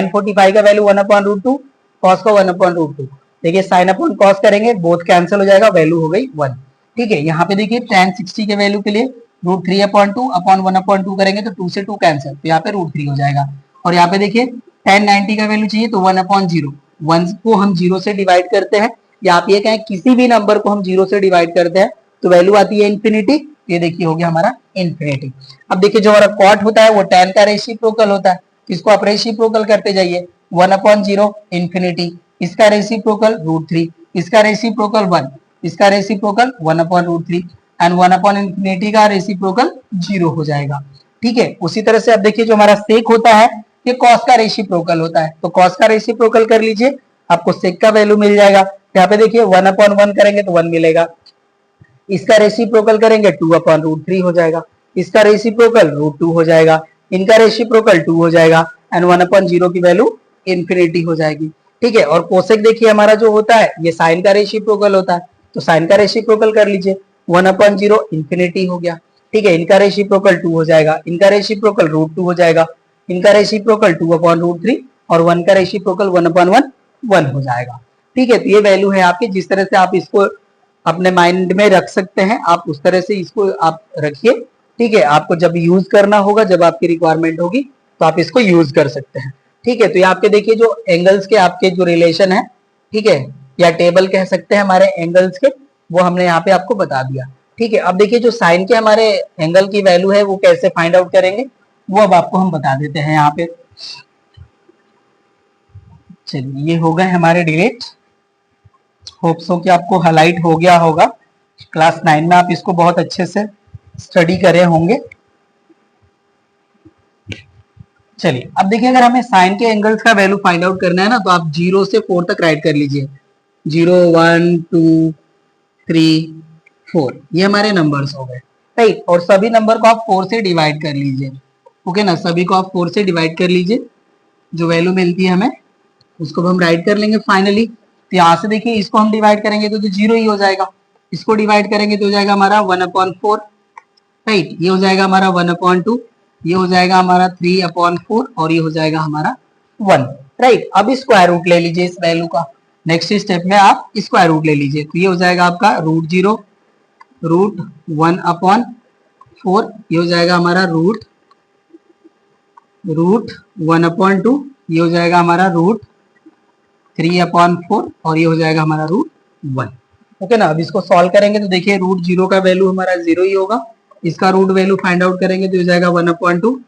45 का वैल्यू 1/√2, कॉस का 1/√2। देखिए साइन अपॉन कॉस करेंगे, बोथ कैंसिल हो जाएगा, वैल्यू हो गई 1। ठीक है, यहाँ पे देखिए tan 60 के वैल्यू के लिए √3/2 अपॉन 1/2 करेंगे तो 2 से 2 कैंसिल, तो यहाँ पे √3 हो जाएगा। और यहाँ पे देखिए tan 90 का वैल्यू चाहिए तो 1/0, 1 को हम 0 से डिवाइड करते हैं, या आप ये कहें किसी भी नंबर को हम 0 से डिवाइड करते हैं तो वैल्यू आती है इन्फिनिटी, ये देखिए हो गया हमारा इन्फिनिटी। अब देखिए जो हमारा कॉट होता है वो tan का रेसिप्रोकल होता है, इसको आप रेसिप्रोकल करते जाइए, 1/0 इन्फिनिटी, इसका रेसिप्रोकल √3, इसका रेसिप्रोकल 1, इसका रेसिप्रोकल 1/√3 एंड 1/∞ का रेसिप्रोकल 0 हो जाएगा। ठीक है, उसी तरह से अब देखिए जो हमारा सेक होता है ये कॉस का रेसिप्रोकल होता है, तो कॉस का रेसिप्रोकल कर लीजिए, आपको सेक का वैल्यू मिल जाएगा। यहाँ पे देखिए 1/1 करेंगे तो 1 मिलेगा, इसका रेसिप्रोकल करेंगे 2/√3 हो जाएगा, इसका रेसिप्रोकल √2 हो जाएगा, इनका रेसिप्रोकल 2 हो जाएगा एंड 1/0 की वैल्यू इन्फिनिटी हो जाएगी। ठीक है, और कोसेक देखिए हमारा जो होता है ये साइन का रेसिप्रोकल होता है, तो साइन का रेसिप्रोकल कर लीजिए, 1/0 इन्फिनिटी हो गया। ठीक है, इनका रेसिप्रोकल 2 हो जाएगा, इनका रेसिप्रोकल √2 हो जाएगा, इनका रेसिप्रोकल 2/√3 और 1 का रेसिप्रोकल 1/1 1 हो जाएगा। ठीक है, तो ये वैल्यू है आपके, जिस तरह से आप इसको अपने माइंड में रख सकते हैं आप उस तरह से इसको आप रखिए। ठीक है, आपको जब यूज करना होगा, जब आपकी रिक्वायरमेंट होगी तो आप इसको यूज कर सकते हैं। ठीक है, तो ये आपके देखिए जो एंगल्स के आपके जो रिलेशन है, ठीक है, या टेबल कह सकते हैं हमारे एंगल्स के, वो हमने यहाँ पे आपको बता दिया। ठीक है, अब देखिए जो साइन के हमारे एंगल की वैल्यू है वो कैसे फाइंड आउट करेंगे वो अब आपको हम बता देते हैं यहाँ पे। चलिए ये हो गए हमारे डिलेट, होप सो कि आपको हाईलाइट हो गया होगा, क्लास 9 में आप इसको बहुत अच्छे से स्टडी करे होंगे। चलिए अब देखिए अगर हमें साइन के एंगल्स का वैल्यू फाइंड आउट करना है ना, तो आप 0 से 4 तक राइट कर लीजिए, 0 1 2 3 4, ये हमारे नंबर्स हो गए, राइट। और सभी नंबर को आप 4 से डिवाइड कर लीजिए, ओके ना, सभी को आप 4 से डिवाइड कर लीजिए, जो वैल्यू मिलती है हमें उसको हम राइट कर लेंगे फाइनली। तो यहाँ से देखिए इसको हम डिवाइड करेंगे तो 0 ही हो जाएगा, इसको डिवाइड करेंगे तो हो जाएगा हमारा 1/4, राइट, ये हो जाएगा हमारा 1/2, ये हो जाएगा हमारा 3/4 और ये हो जाएगा हमारा 1, राइट। अब स्क्वायर रूट ले लीजिए इस वैल्यू का, नेक्स्ट स्टेप में आप स्क्वायर रूट ले लीजिए, तो ये हो जाएगा आपका √0 √1/4, ये हो जाएगा हमारा √1/2, ये हो जाएगा हमारा √3/4 और ये हो जाएगा हमारा √1, ओके ना। अब इसको सॉल्व करेंगे तो देखिए √0 का वैल्यू हमारा 0 ही होगा, इसका रूट वैल्यू फाइंड आउट करेंगे तो हो जाएगा 1/2,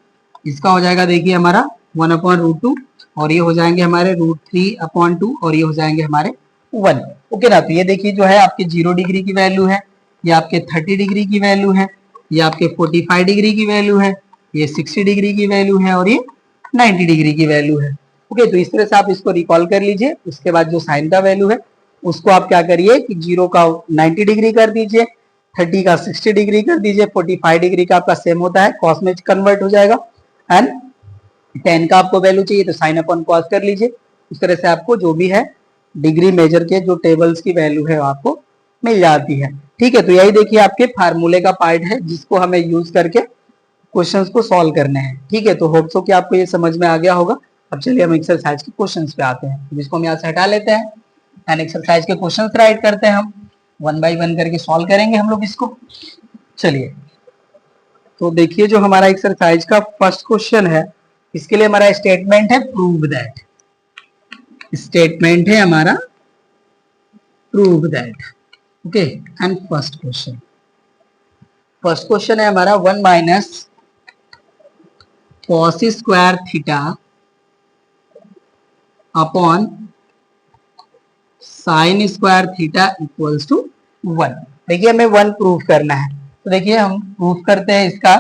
इसका हो जाएगा देखिए हमारा 1/√2 और ये हो जाएंगे हमारे √3/2 और ये हो जाएंगे हमारे 1, ओके ना। तो ये देखिए जो है आपके 0 डिग्री की वैल्यू है, ये आपके 30 डिग्री की वैल्यू है, ये आपके 45 डिग्री की वैल्यू है, ये 60 डिग्री की वैल्यू है और ये 90 डिग्री की वैल्यू है, ओके। तो इस तरह से आप इसको रिकॉल कर लीजिए। उसके बाद जो साइन का वैल्यू है उसको आप क्या करिए कि 0 का 90 डिग्री कर दीजिए, 30 का 60 डिग्री कर दीजिए, 45 डिग्री का आपका सेम होता है, कॉस में कन्वर्ट हो जाएगा, एंड 10 का आपको वैल्यू चाहिए तो साइन अपॉन कॉस कर लीजिए। उस तरह से आपको जो भी है डिग्री मेजर के जो टेबल्स की वैल्यू है आपको मिल जाती है। ठीक है, तो यही देखिए आपके फार्मूले का पार्ट है जिसको हमें यूज करके क्वेश्चंस को सॉल्व करने हैं। ठीक है, तो होप सो कि आपको ये समझ में आ गया होगा। अब चलिए हम एक्सरसाइज के क्वेश्चंस पे आते हैं, जिसको हम यहाँ से हटा लेते हैं एंड एक्सरसाइज के क्वेश्चंस राइट करते हैं, हम 1 बाय 1 करके सॉल्व करेंगे हम लोग इसको। चलिए तो देखिए जो हमारा एक्सरसाइज का फर्स्ट क्वेश्चन है, इसके लिए हमारा स्टेटमेंट है प्रूव दैट। स्टेटमेंट है हमारा prove that. Okay, and first question है हमारा 1 minus cos square theta upon sine square theta equals to 1। देखिए हमें 1 प्रूव करना है, तो देखिए हम प्रूव करते हैं इसका।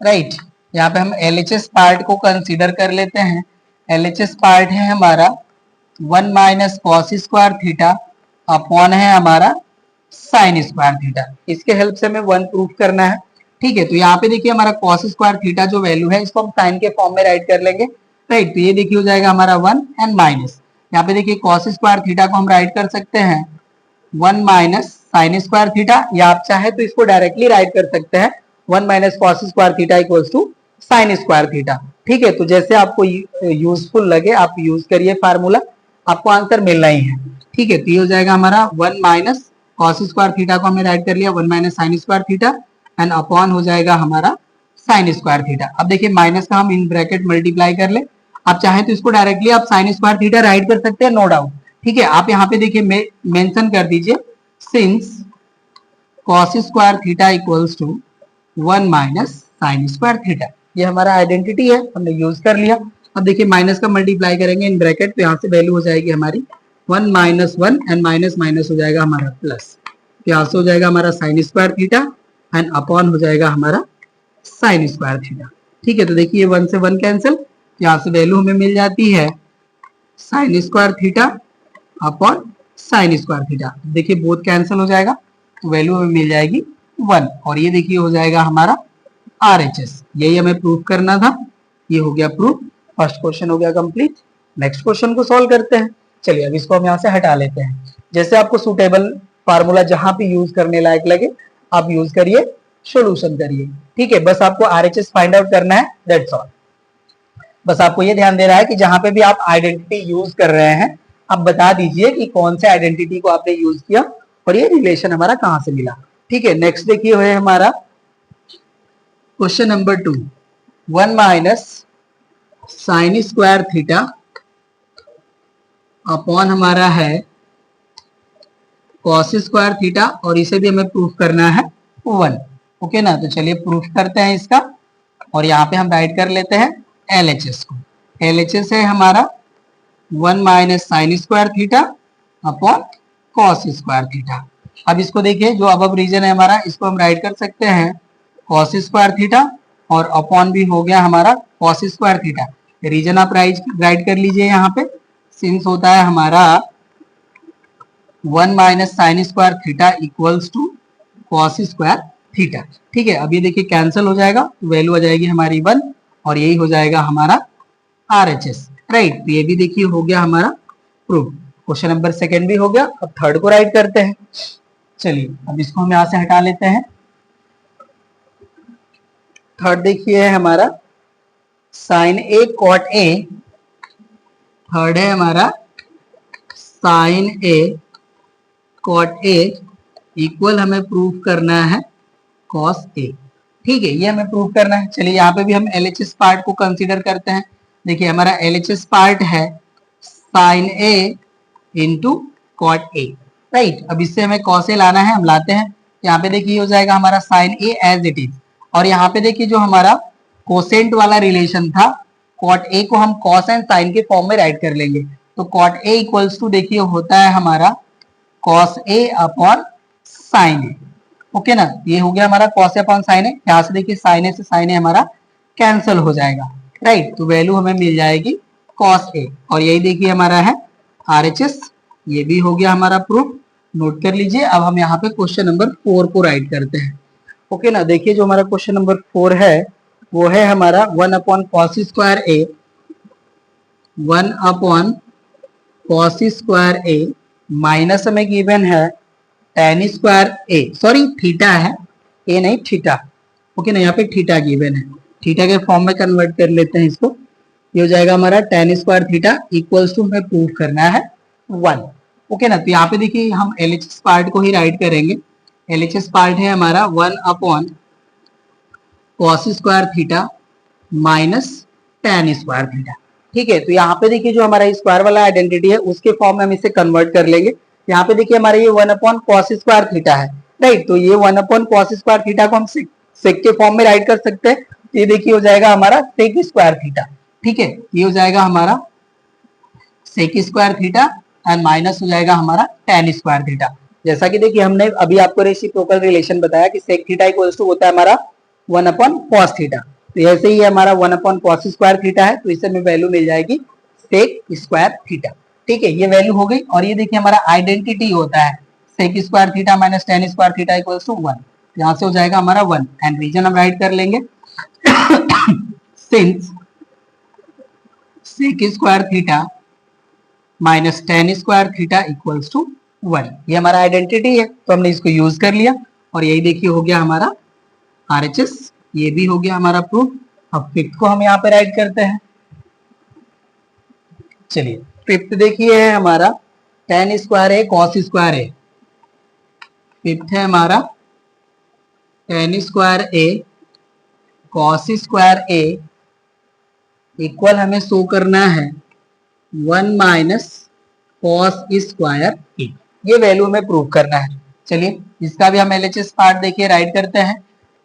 राइट, यहाँ पे हम LHS पार्ट को कंसीडर कर लेते हैं। LHS पार्ट है हमारा 1 minus cos square theta upon है हमारा साइन स्क्वायर थीटा। इसके हेल्प से हमें 1 प्रूव करना है। ठीक है, तो यहाँ पे देखिए हमारा कॉस स्क्वायर थीटा जो वैल्यू है इसको हम साइन के फॉर्म में राइट कर लेंगे। राइट, तो ये देखिए हो जाएगा हमारा 1 एंड माइनस, यहाँ पे देखिए कॉस स्क्वायर थीटा को हम राइट कर सकते हैं 1 माइनस साइन स्क्वायर थीटा, या आप चाहे तो इसको डायरेक्टली राइट कर सकते हैं 1 minus cos square theta equals to sine square theta. ठीक है, तो जैसे आपको यूजफुल लगे आप यूज करिए फार्मूला, आपको आंसर मिलना ही है। ठीक है, तो ये हो जाएगा हमारा 1 माइनस कॉस स्क्वायर थीटा को हमने राइट कर लिया 1 minus sine square theta and upon हो जाएगा हमारा साइन स्क्वायर थीटा। अब देखिए माइनस का हम इन ब्रैकेट मल्टीप्लाई कर ले, आप चाहे तो इसको डायरेक्टली आप साइन स्क्वायर थीटा राइट कर सकते हैं, नो डाउट। ठीक है, आप यहाँ पे देखिए मेंशन कर दीजिए since cos square theta equals to 1 minus sine square theta. ये हमारा आइडेंटिटी है, हमने यूज कर लिया। अब देखिए माइनस का मल्टीप्लाई करेंगे इन ब्रैकेट, तो यहाँ से वैल्यू हो जाएगी हमारी 1 माइनस 1 एंड माइनस माइनस हो जाएगा हमारा प्लस, यहाँ से हो जाएगा हमारा sine square theta and upon हो जाएगा हमारा साइन स्क्वायर थीटा। ठीक है, तो देखिए 1 से 1 कैंसिल, यहाँ से वैल्यू हमें मिल जाती है sine square theta upon sine square theta. देखिए बोथ कैंसिल हो जाएगा, तो वैल्यू हमें मिल जाएगी 1, और ये देखिए हो जाएगा हमारा RHS। यही हमें प्रूफ करना था, ये हो गया प्रूफ। फर्स्ट क्वेश्चन हो गया कंप्लीट। नेक्स्ट क्वेश्चन को सॉल्व करते हैं। चलिए अब इसको हम यहाँ से हटा लेते हैं। जैसे आपको सुटेबल फार्मूला जहां पे यूज करने लायक लगे आप यूज करिए, सोल्यूशन करिए। ठीक है, बस आपको RHS फाइंड आउट करना है, दैट्स ऑल। बस आपको ये ध्यान देना है कि जहां पे भी आप आइडेंटिटी यूज कर रहे हैं आप बता दीजिए कि कौन से आइडेंटिटी को आपने यूज किया और ये रिलेशन हमारा कहां से मिला। ठीक है, नेक्स्ट देखिए है हमारा question number 2, 1 minus sine square theta upon हमारा है कॉस स्क्वायर थीटा, और इसे भी हमें प्रूफ करना है 1। ओके ना, तो चलिए प्रूफ करते हैं इसका, और यहाँ पे हम राइट कर लेते हैं LHS को। LHS है हमारा 1 minus sine square theta upon cos square theta. अब इसको देखिए जो अब रीजन है हमारा, इसको हम राइट कर सकते हैं कॉस स्क्वायर थीटा और अपॉन भी हो गया हमारा कॉस स्क्वायर थीटा। रीजन आप राइट कर लीजिए यहाँ पे, सिंस होता है हमारा 1 minus sine square theta equals to cos square theta. ठीक है, अब ये देखिए कैंसिल हो जाएगा, तो वैल्यू आ जाएगी हमारी 1, और यही हो जाएगा हमारा RHS। राइट, तो ये भी देखिए हो गया हमारा प्रूफ। क्वेश्चन नंबर 2 भी हो गया। अब थर्ड को राइट करते हैं। चलिए अब इसको हम यहां से हटा लेते हैं। थर्ड देखिए है हमारा sine A cot A. Third है हमारा sine A cot A equal हमें प्रूफ करना है कॉस ए। ठीक है, ये हमें प्रूव करना है। चलिए यहाँ पे भी हम LHS पार्ट को कंसीडर करते हैं। देखिए हमारा LHS पार्ट है sine A into cot A. Right, अब इससे हमें कॉस ए लाना है, हम लाते हैं। यहाँ पे देखिए हो जाएगा हमारा sine A as it is, और यहाँ पे देखिए जो हमारा कोसेंट वाला रिलेशन था कॉट ए को हम कॉस एंड साइन के फॉर्म में राइट कर लेंगे। तो कॉट ए इक्वल्स टू देखिए होता है हमारा cos A upon sine A. Okay ना, ये हो गया हमारा कॉस ए अपॉन साइन ए। यहाँ से देखिए साइन ए से साइन ए हमारा कैंसिल हो जाएगा। राइट, तो वैल्यू हमें मिल जाएगी कॉस ए, और यही देखिए हमारा है RHS। ये भी हो गया हमारा प्रूफ, नोट कर लीजिए। अब हम यहाँ पे क्वेश्चन नंबर 4 को राइट करते हैं। ओके ना, देखिए जो हमारा क्वेश्चन नंबर 4 है वो है हमारा 1 upon cos square A, 1 upon cos square A minus हमें गिवन है tan square A, sorry theta है, ए नहीं थीटा। ओके ना, यहाँ पे थीटा गिवन है, थीटा के फॉर्म में कन्वर्ट कर लेते हैं इसको। ये हो जाएगा हमारा tan square theta equals to हमें प्रूव करना है 1। ओके ना, तो यहाँ पे देखिए हम LHS पार्ट को ही राइट करेंगे। LHS पार्ट है हमारा 1 upon cos square theta minus tan square theta. ठीक है, तो यहाँ पे देखिए जो हमारा स्क्वायर वाला आइडेंटिटी है उसके फॉर्म में हम इसे कन्वर्ट कर लेंगे। यहाँ पे देखिए हमारा ये 1/cos स्क्वायर थीटा है, राइट। तो ये 1/cos स्क्वायर थीटा को हम सेक के फॉर्म में राइट कर सकते हैं। ये देखिए हो जाएगा हमारा सेक स्क्वायर थीटा। ठीक है, ये हो जाएगा हमारा sec square theta and minus हो जाएगा हमारा टेन स्क्वायर थीटा। जैसा कि देखिए हमने अभी आपको रेसिप्रोकल रिलेशन बताया कि सेक थीटा इक्वल्स टू होता है हमारा 1/cos थीटा। तो ऐसे ही हमारा 1/cos स्क्वायर थीटा है, तो इसे हमें वैल्यू मिल जाएगी सेक स्क्वायर थीटा। ठीक है, ये वैल्यू हो गई। और ये देखिए हमारा आइडेंटिटी होता है sec square theta minus tan square theta equals to 1। यहाँ से हो जाएगा हमारा 1 एंड रीजन हम राइट कर लेंगे since sec square theta minus tan square theta equals to 1। ये हमारा आइडेंटिटी है, तो हमने इसको यूज कर लिया और यही देखिए हो गया हमारा RHS। ये भी हो गया हमारा प्रूफ। अब फिफ्थ को हम यहाँ पे राइट करते हैं। चलिए फिफ्थ देखिए है हमारा टेन स्क्वायर है कॉस स्क्वायर है। फिफ्थ है हमारा टेन स्क्वायर ए कॉस स्क्वायर ए इक्वल हमें शो करना है 1 माइनस कॉस स्क्वायर ए। ये वैल्यू हमें प्रूव करना है। चलिए इसका भी हम LHS पार्ट देखिए राइट करते हैं।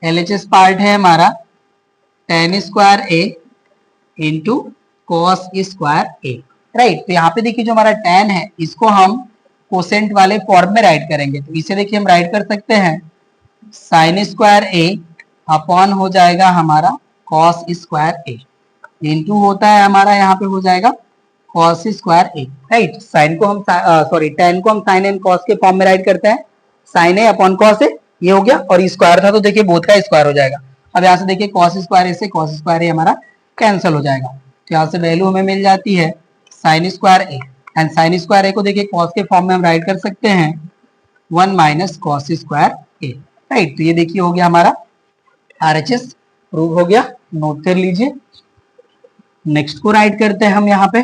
LHS पार्ट है हमारा टेन स्क्वायर ए इंटू कॉस स्क्वायर ए, राइट। तो यहाँ पे देखिए जो हमारा टेन है इसको हम कोसेंट वाले फॉर्म में राइट करेंगे। तो इसे देखिए हम राइट कर सकते हैं साइन स्क्वायर ए अपॉन हो जाएगा हमारा कॉस स्क्वायर ए इंटू होता है हमारा यहाँ पे हो जाएगा कॉस स्क्वायर ए, राइट। साइन को हम सॉरी टेन को हम साइन एंड कॉस के फॉर्म में राइट करते हैं। Sign A upon cos A, ये हो गया। और स्क्वायर था तो देखिए बोथ का स्क्वायर हो जाएगा। अब यहाँ से देखिए कॉस स्क्वायर ए से कॉस स्क्वायर ए हमारा कैंसिल हो जाएगा। तो यहाँ से वैल्यू हमें मिल जाती है sine square A and sine square A को देखिए कॉस के फॉर्म में हम राइट कर सकते हैं 1 माइनस कॉस स्क्वायर ए, राइट। तो ये देखिए हो गया हमारा RHS प्रूव हो गया, नोट कर लीजिए। नेक्स्ट को राइट करते हैं हम यहाँ पे।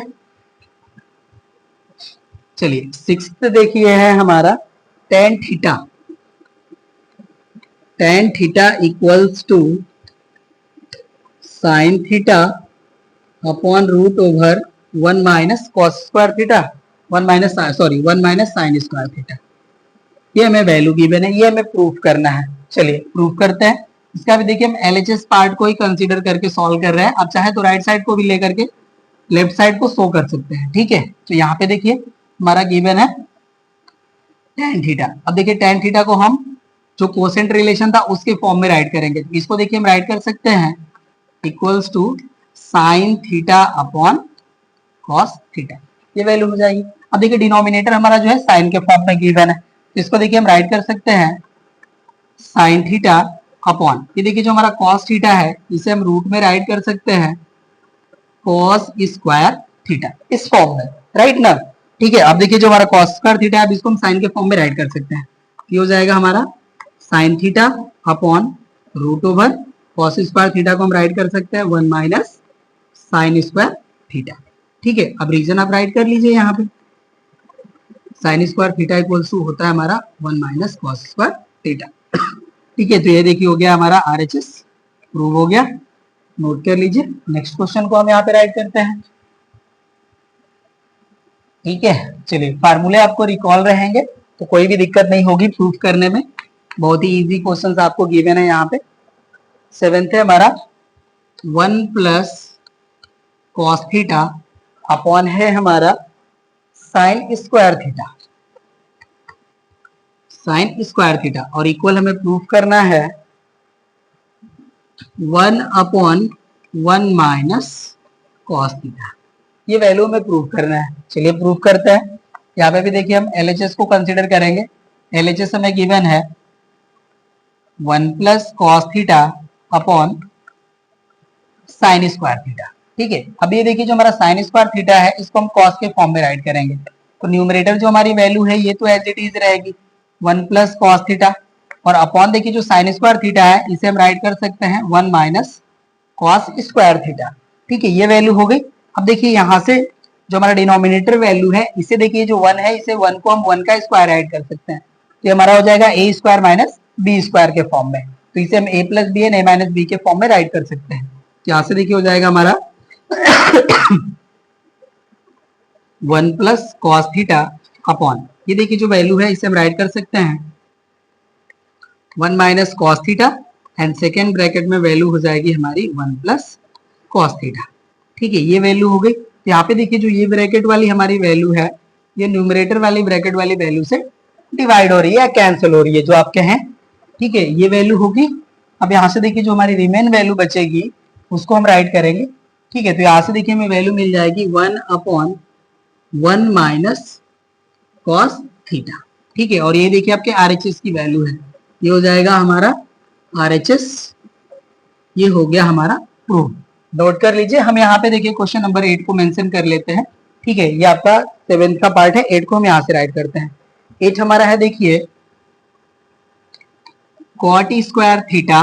चलिए सिक्स्थ देखिए है हमारा tan theta equals to sine theta upon root over 1 minus cos square theta 1 minus sine square theta. ये हमें वैल्यू गिवन है, ये हमें प्रूफ करना है। चलिए प्रूफ करते हैं। इसका भी देखिए हम LHS पार्ट को ही कंसीडर करके सॉल्व कर रहे हैं। अब चाहे तो राइट साइड को भी लेकर के लेफ्ट साइड को शो कर सकते हैं। ठीक है, तो यहाँ पे देखिए हमारा गिवन है टेन थीटा। अब देखिए टेन थीटा को हम जो कोसेंट रिलेशन था उसके फॉर्म में राइट करेंगे। तो इसको देखिए हम राइट कर सकते हैं equals to sine theta upon cos theta, ये वैल्यू हो जाएगी। अब देखिए डिनोमिनेटर हमारा जो है साइन के फॉर्म में गिवन है, तो इसको देखिए हम राइट कर सकते हैं साइन थीटा अपॉन, ये देखिए जो हमारा कॉस थीटा है इसे हम रूट में राइट कर सकते हैं कॉस स्क्वायर थीटा इस फॉर्म में, राइट ना। ठीक है, अब देखिए जो हमारा कॉस स्क्वायर थीटा है अब इसको हम साइन के फॉर्म में राइट कर सकते हैं। ये हो जाएगा हमारा sine theta upon root over cos square theta को हम राइट कर सकते हैं 1 माइनस साइन स्क्वायर थीटा। ठीक है, अब रीजन आप राइट कर लीजिए यहाँ पे। Sine square theta equals to होता है हमारा 1 माइनस कॉस स्क्वायर थीटा। ठीक है, तो ये देखिए हो गया हमारा RHS प्रूव हो गया, नोट कर लीजिए। नेक्स्ट क्वेश्चन को हम यहाँ पे राइट करते हैं। ठीक है, चलिए फार्मूले आपको रिकॉल रहेंगे तो कोई भी दिक्कत नहीं होगी प्रूफ करने में। बहुत ही इजी क्वेश्चंस आपको गिवन है यहाँ पे। सेवेंथ है हमारा 1 प्लस कॉस थीटा अपॉन है हमारा साइन स्क्वायर थीटा और इक्वल हमें प्रूफ करना है 1 अपॉन 1 माइनस कॉस थीटा, ये वैल्यू हमें प्रूफ करना है। चलिए प्रूफ करते हैं। यहाँ पे भी देखिए हम LHS को कंसीडर करेंगे। LHS हमें गिवन है 1 plus cos theta upon sine square theta. ठीक है, अब ये देखिए जो हमारा साइन स्क्वायर थीटा है इसको हम कॉस के फॉर्म में राइट करेंगे। तो न्यूमरेटर जो हमारी वैल्यू है ये तो एज इट इज रहेगी 1 प्लस कॉस थीटा, और अपॉन देखिए जो साइन स्क्वायर थीटा है इसे हम राइट कर सकते हैं 1 माइनस कॉस स्क्वायर थीटा। ठीक है, ये वैल्यू हो गई। अब देखिए यहाँ से जो हमारा डिनोमिनेटर वैल्यू है इसे देखिए जो 1 है इसे 1 को हम 1 का स्क्वायर ऐड कर सकते हैं, तो हमारा हो जाएगा a square minus b square के फॉर्म में। तो इसे हम a plus B and a minus B के फॉर्म में राइट कर सकते हैं। यहाँ से देखिए हो जाएगा हमारा 1 प्लस कॉस थीटा अपॉन, ये देखिए जो वैल्यू है इसे हम राइट कर सकते हैं 1 minus cos theta and second bracket में वैल्यू हो जाएगी हमारी 1 प्लस कॉस थीटा। ठीक है, ये वैल्यू हो गई। तो यहाँ पे देखिए जो ये ब्रैकेट वाली हमारी वैल्यू है ये न्यूमरेटर वाली ब्रैकेट वाली वैल्यू से डिवाइड हो रही है या कैंसिल हो रही है जो आपके हैं। ठीक है, ये वैल्यू होगी। अब यहाँ से देखिए जो हमारी रिमेन वैल्यू बचेगी उसको हम राइट करेंगे। ठीक है, तो यहाँ से देखिए हमें वैल्यू मिल जाएगी 1 अपॉन 1 माइनस कॉस थीटा। ठीक है, और ये देखिए आपके आरएचएस की वैल्यू है, ये हो जाएगा हमारा आरएचएस, ये हो गया हमारा प्रूफ। नोट कर लीजिए। हम यहाँ पे देखिए क्वेश्चन नंबर 8 को मेंशन कर लेते हैं। ठीक है, ये आपका 7th का पार्ट है, 8 को हम यहाँ से राइट करते हैं। 8 हमारा है देखिए cot square theta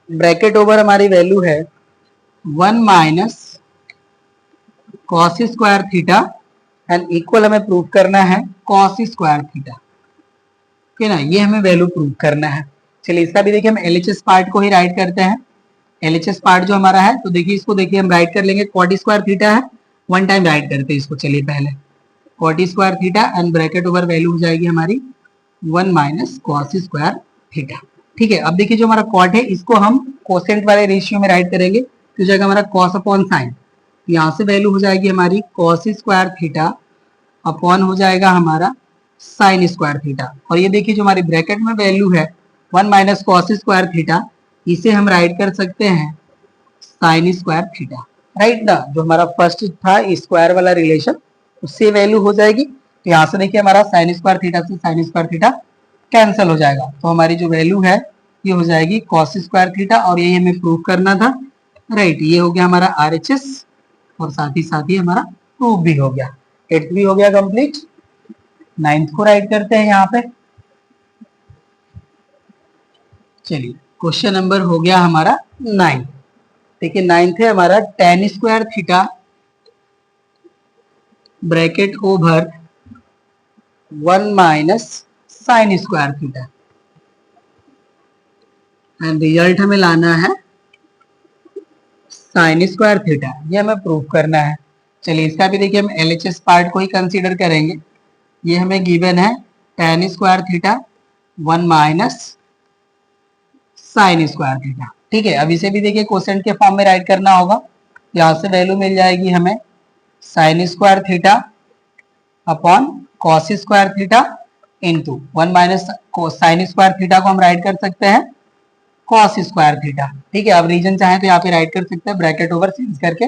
bracket over हमारी वैल्यू है 1 minus cos square theta and equal हमें प्रूव करना है कॉस स्क्वायर थीटा। ओके ना, ये हमें वैल्यू प्रूव करना है। चलिए इसका भी देखिए हम एलएचएस पार्ट को ही राइट करते हैं। एलएचएस पार्ट जो हमारा है तो देखिए इसको देखिए हम राइट कर लेंगे, कॉट स्क्वायर थीटा है, वन टाइम राइट करते हैं इसको। चलिए पहले cot square theta and bracket over value हो जाएगी हमारी 1 माइनस कॉस स्क्वायर थीटा। ठीक है, अब देखिए जो हमारा कॉट है इसको हम कोसेंट वाले रेशियो में राइट करेंगे, तो जाएगा हमारा कॉस अपॉन साइन। यहाँ से वैल्यू हो जाएगी हमारी कॉस स्क्वायर थीटा अपॉन हो जाएगा हमारा साइन स्क्वायर थीटा। और ये देखिए जो हमारी ब्रैकेट में वैल्यू है 1 माइनस कॉस स्क्वायर थीटा, इसे हम राइट कर सकते हैं साइन स्क्वायर थीटा। राइट ना, जो हमारा फर्स्ट था स्क्वायर वाला रिलेशन उससे वैल्यू हो जाएगी। तो यहाँ से देखिए हमारा साइन स्क्वायर थीटा से साइन स्क्वायर थीटा कैंसिल हो जाएगा, तो हमारी जो वैल्यू है ये हो जाएगी कॉस स्क्वायर थीटा, और यही हमें प्रूव करना था। राइट, ये हो गया हमारा आरएचएस और साथ ही हमारा प्रूफ भी हो गया। 8th भी हो गया कंप्लीट। 9th को राइट करते हैं यहाँ पे। चलिए क्वेश्चन नंबर हो गया हमारा 9। देखिए 9th है हमारा tan square theta bracket over 1 minus sine square theta and result हमें लाना है साइन स्क्वायर थीटा, ये हमें प्रूव करना है। चलिए इसका भी देखिए हम एलएचएस पार्ट को ही कंसीडर करेंगे। ये हमें गिवन है tan square theta 1 minus sine square theta. ठीक है, अब इसे भी देखिए कोसेंट के फॉर्म में राइट करना होगा। यहाँ से वैल्यू मिल जाएगी हमें sign square theta upon cos square theta into 1 minus sine square theta को हम राइट कर सकते हैं कॉस स्क्वायर थीटा। ठीक है, अब रीजन चाहे तो यहाँ पे राइट कर सकते हैं ब्रैकेट ओवर चेंज करके।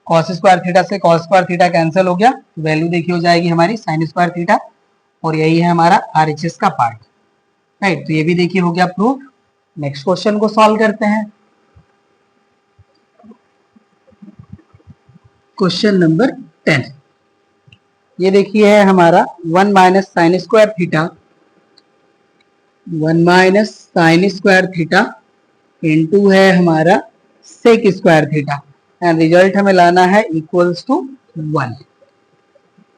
कॉस स्क्वायर थीटा से कॉस स्क्वायर थीटा कैंसिल हो गया, वैल्यू देखिए हो जाएगी हमारी साइन स्क्वायर थीटा, और यही है हमारा आरएचएस का पार्ट। राइट, तो ये भी देखिए हो गया प्रूफ। नेक्स्ट क्वेश्चन को सॉल्व करते हैं। क्वेश्चन नंबर 10, ये देखिए है हमारा 1 minus sine square theta 1 minus sine square theta into है हमारा sec square theta and result हमें लाना है इक्वल्स टू 1।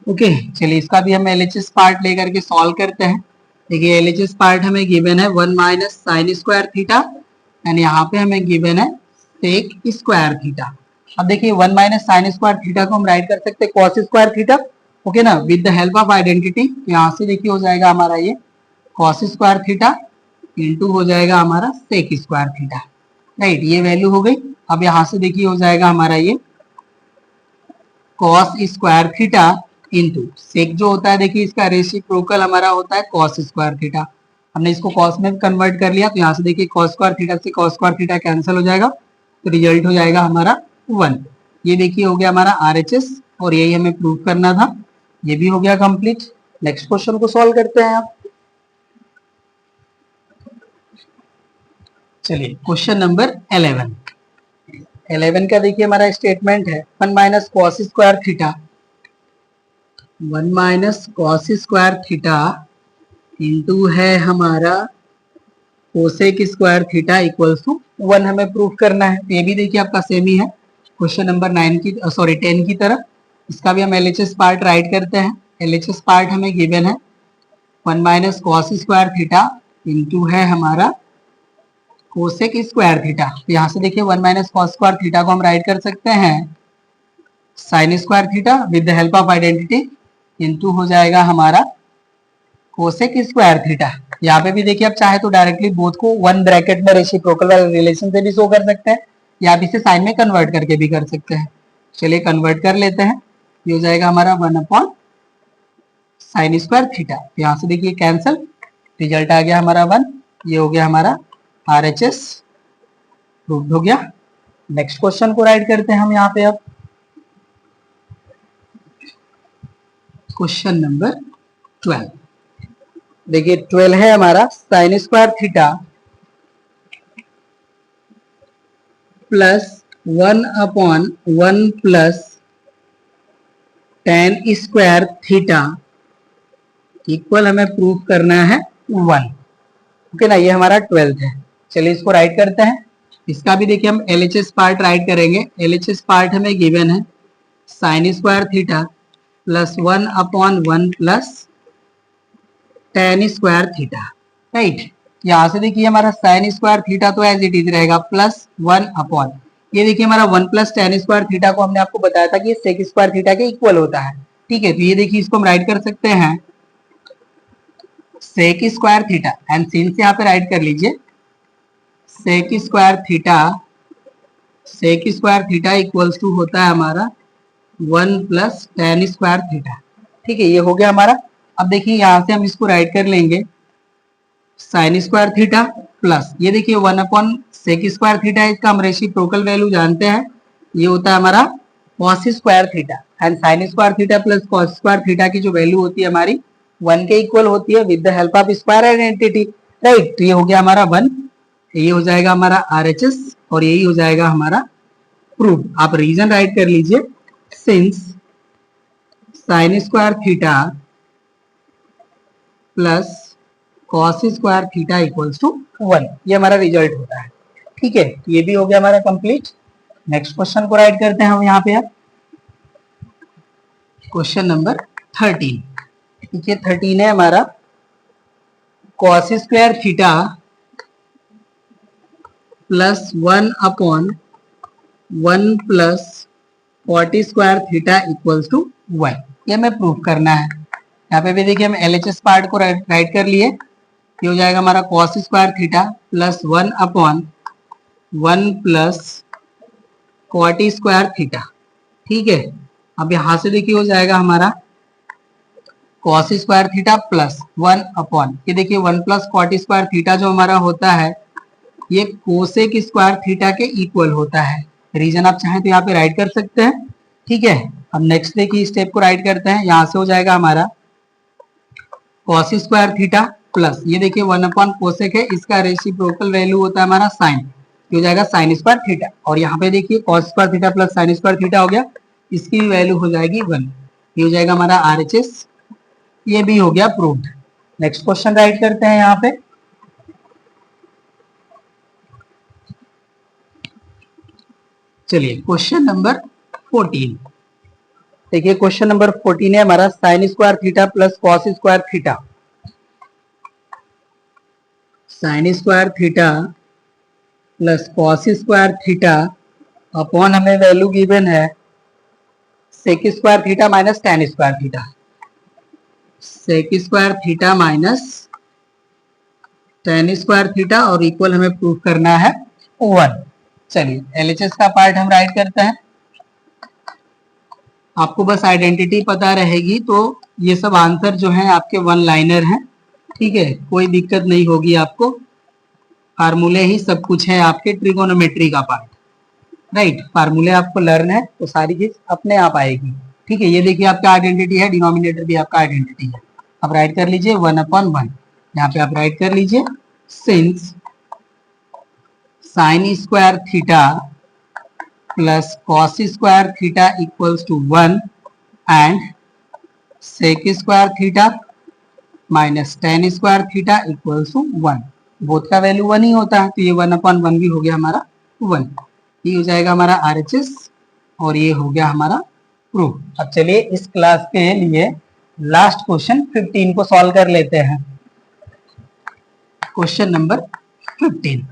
ओके, चलिए इसका भी हम एलएचएस पार्ट लेकर के सॉल्व करते हैं। देखिए एलएचएस पार्ट हमें गिवन है 1 minus sine square theta and यहाँ पे हमें गिवन है सेक स्क्वायर थीटा। अब देखिए 1 माइनस साइन स्क्वायर थीटा को हम राइट कर सकते हैं कॉस स्क्वायर थीटा। ओके ना, with the help of identity. यहाँ से देखिए हो जाएगा हमारा ये कॉस स्क्वायर थीटा इंटू हो जाएगा हमारा सेक स्क्वायर थीटा। राइट, ये वैल्यू हो गई। अब यहाँ से देखिए हो जाएगा हमारा ये cos square theta into sec जो होता है देखिए इसका रेसिप्रोकल हमारा होता है कॉस स्क्वायर थीटा। हमने इसको कॉस में कन्वर्ट कर लिया, तो यहाँ से देखिए कॉस स्क्वायर थीटा से कॉस स्क्वायर थीटा कैंसिल हो जाएगा, तो रिजल्ट हो जाएगा हमारा 1। ये देखिए हो गया हमारा आरएचएस और यही हमें प्रूव करना था। ये भी हो गया कंप्लीट। नेक्स्ट क्वेश्चन को सॉल्व करते हैं आप। चलिए क्वेश्चन नंबर 11 का देखिए हमारा स्टेटमेंट है 1 minus cos square theta 1 minus cos square theta into है हमारा cosec square theta equals to 1 हमें प्रूफ करना है। ये भी देखिए आपका सेम ही है क्वेश्चन नंबर 10 की तरह। इसका भी हम एलएचएस पार्ट राइट करते हैं। एलएचएस पार्ट हमें गिवन है 1 minus cos square theta into है हमारा कोसेक स्क्वायर थीटा। यहाँ से देखिए 1 माइनस कॉस स्क्वायर थीटा को हम राइट कर सकते हैं sine square theta with the help of identity into हो जाएगा हमारा कोसेक स्क्वायर थीटा। यहाँ पे भी देखिए आप चाहे तो डायरेक्टली बोथ को वन ब्रैकेट में रेसिप्रोकल वाले रिलेशन से भी शो कर सकते हैं या आप इसे साइन में कन्वर्ट करके भी कर सकते हैं। चलिए कन्वर्ट कर लेते हैं। ये हो जाएगा हमारा 1 अपॉन साइन स्क्वायर थीटा। यहाँ से देखिए कैंसल, रिजल्ट आ गया हमारा 1। ये हो गया हमारा RHS प्रूव्ड हो गया। नेक्स्ट क्वेश्चन को राइट करते हैं हम यहाँ पे। अब क्वेश्चन नंबर 12 देखिए 12 है हमारा sine square theta plus 1 upon 1 plus tan square theta equal हमें प्रूफ करना है 1। ओके ना, ये हमारा 12 है। चलिए इसको राइट करते हैं। इसका भी देखिए हम LHS पार्ट राइट करेंगे। LHS पार्ट हमें गिवन है sine square theta plus 1 upon 1 plus tan square theta, right. यहाँ से देखिए हमारा साइन स्क्वायर थीटा तो एज इट इज रहेगा प्लस 1 अपॉन, ये देखिए हमारा 1 प्लस टेन स्क्वायर थीटा को हमने आपको बताया था कि ये सेक स्क्वायर थीटा के इक्वल होता है। ठीक है, तो ये देखिए इसको हम राइट कर सकते हैं sec square theta and since यहाँ पे राइट कर लीजिए sec square theta equals to होता है हमारा 1 प्लस टेन स्क्वायर थीटा। ठीक है, ये हो गया हमारा। अब देखिए यहाँ से हम इसको राइट कर लेंगे साइन स्क्वायर थीटा प्लस ये देखिए 1 अपॉन सेक स्क्वायर थीटा, इसका हम रेसिप्रोकल वैल्यू जानते हैं, ये होता है हमारा cos square theta and sine square theta plus cos square theta की जो वैल्यू होती है हमारी 1 के इक्वल होती है with the help of square identity, right. तो ये हो गया हमारा 1, ये हो जाएगा हमारा RHS और यही हो जाएगा हमारा प्रूफ। आप रीजन राइट कर लीजिए since sine square theta plus cos square theta equals to 1, ये हमारा रिजल्ट होता है। ठीक है, ये भी हो गया हमारा कंप्लीट। नेक्स्ट क्वेश्चन को राइट करते हैं हम यहाँ पे। अब क्वेश्चन नंबर 13, ठीक है 13 है हमारा cos square theta plus 1 upon 1 plus cot square theta equals to 1, ये हमें प्रूफ करना है। यहाँ पे भी देखिए हम LHS पार्ट को राइट कर लिए, ये हो जाएगा हमारा cos square theta plus 1 upon 1 plus cot square theta. ठीक है, अब यहाँ से देखिए हो जाएगा हमारा cos square theta plus 1 upon ये देखिए 1 प्लस कॉट स्क्वायर थीटा जो हमारा होता है ये कोसेक स्क्वायर थीटा के इक्वल होता है। रीजन आप चाहें तो यहाँ पे राइट कर सकते हैं। ठीक है, अब नेक्स्ट देखिए स्टेप को राइट करते हैं। यहाँ से हो जाएगा हमारा कॉस स्क्वायर थीटा प्लस ये देखिए 1 अपॉन कोसेक है, इसका रेसिप्रोकल वैल्यू होता है हमारा साइन, ये हो जाएगा साइन स्क्वायर थीटा। और यहाँ पे देखिए cos square theta plus sign square theta हो गया, इसकी वैल्यू हो जाएगी 1, ये हो जाएगा हमारा RHS, ये भी हो गया प्रूव्ड। नेक्स्ट क्वेश्चन राइट करते हैं यहाँ पे। चलिए क्वेश्चन नंबर 14 देखिए, क्वेश्चन नंबर 14 है हमारा sine square theta plus cos square theta. Sine square theta plus cos square theta upon हमें वैल्यू गिवन है sec square theta minus tan square theta, sec square theta minus tan square theta और equal हमें proof करना है 1। चलिए LHS का part हम right करते हैं। आपको बस आइडेंटिटी पता रहेगी तो ये सब आंसर जो है आपके 1 लाइनर हैं। ठीक है, कोई दिक्कत नहीं होगी आपको, फार्मूले ही सब कुछ है आपके ट्रिगोनोमेट्री का पार्ट, राइट। फार्मूले आपको लर्न है तो सारी चीज अपने आप आएगी। ठीक है, ये देखिए आपका आइडेंटिटी है, डिनोमिनेटर भी आपका आइडेंटिटी है। आप राइट कर लीजिए 1 अपॉन 1, यहाँ पे आप राइट कर लीजिए since sine square theta plus cos square theta equals to 1 and sec square theta minus tan square theta equals to 1, both का वैल्यू 1 ही होता है, तो ये 1 अपॉन 1 भी हो गया हमारा 1, ये हो जाएगा हमारा RHS और ये हो गया हमारा प्रूफ। अब चलिए इस क्लास के लिए लास्ट क्वेश्चन 15 को सॉल्व कर लेते हैं। क्वेश्चन नंबर 15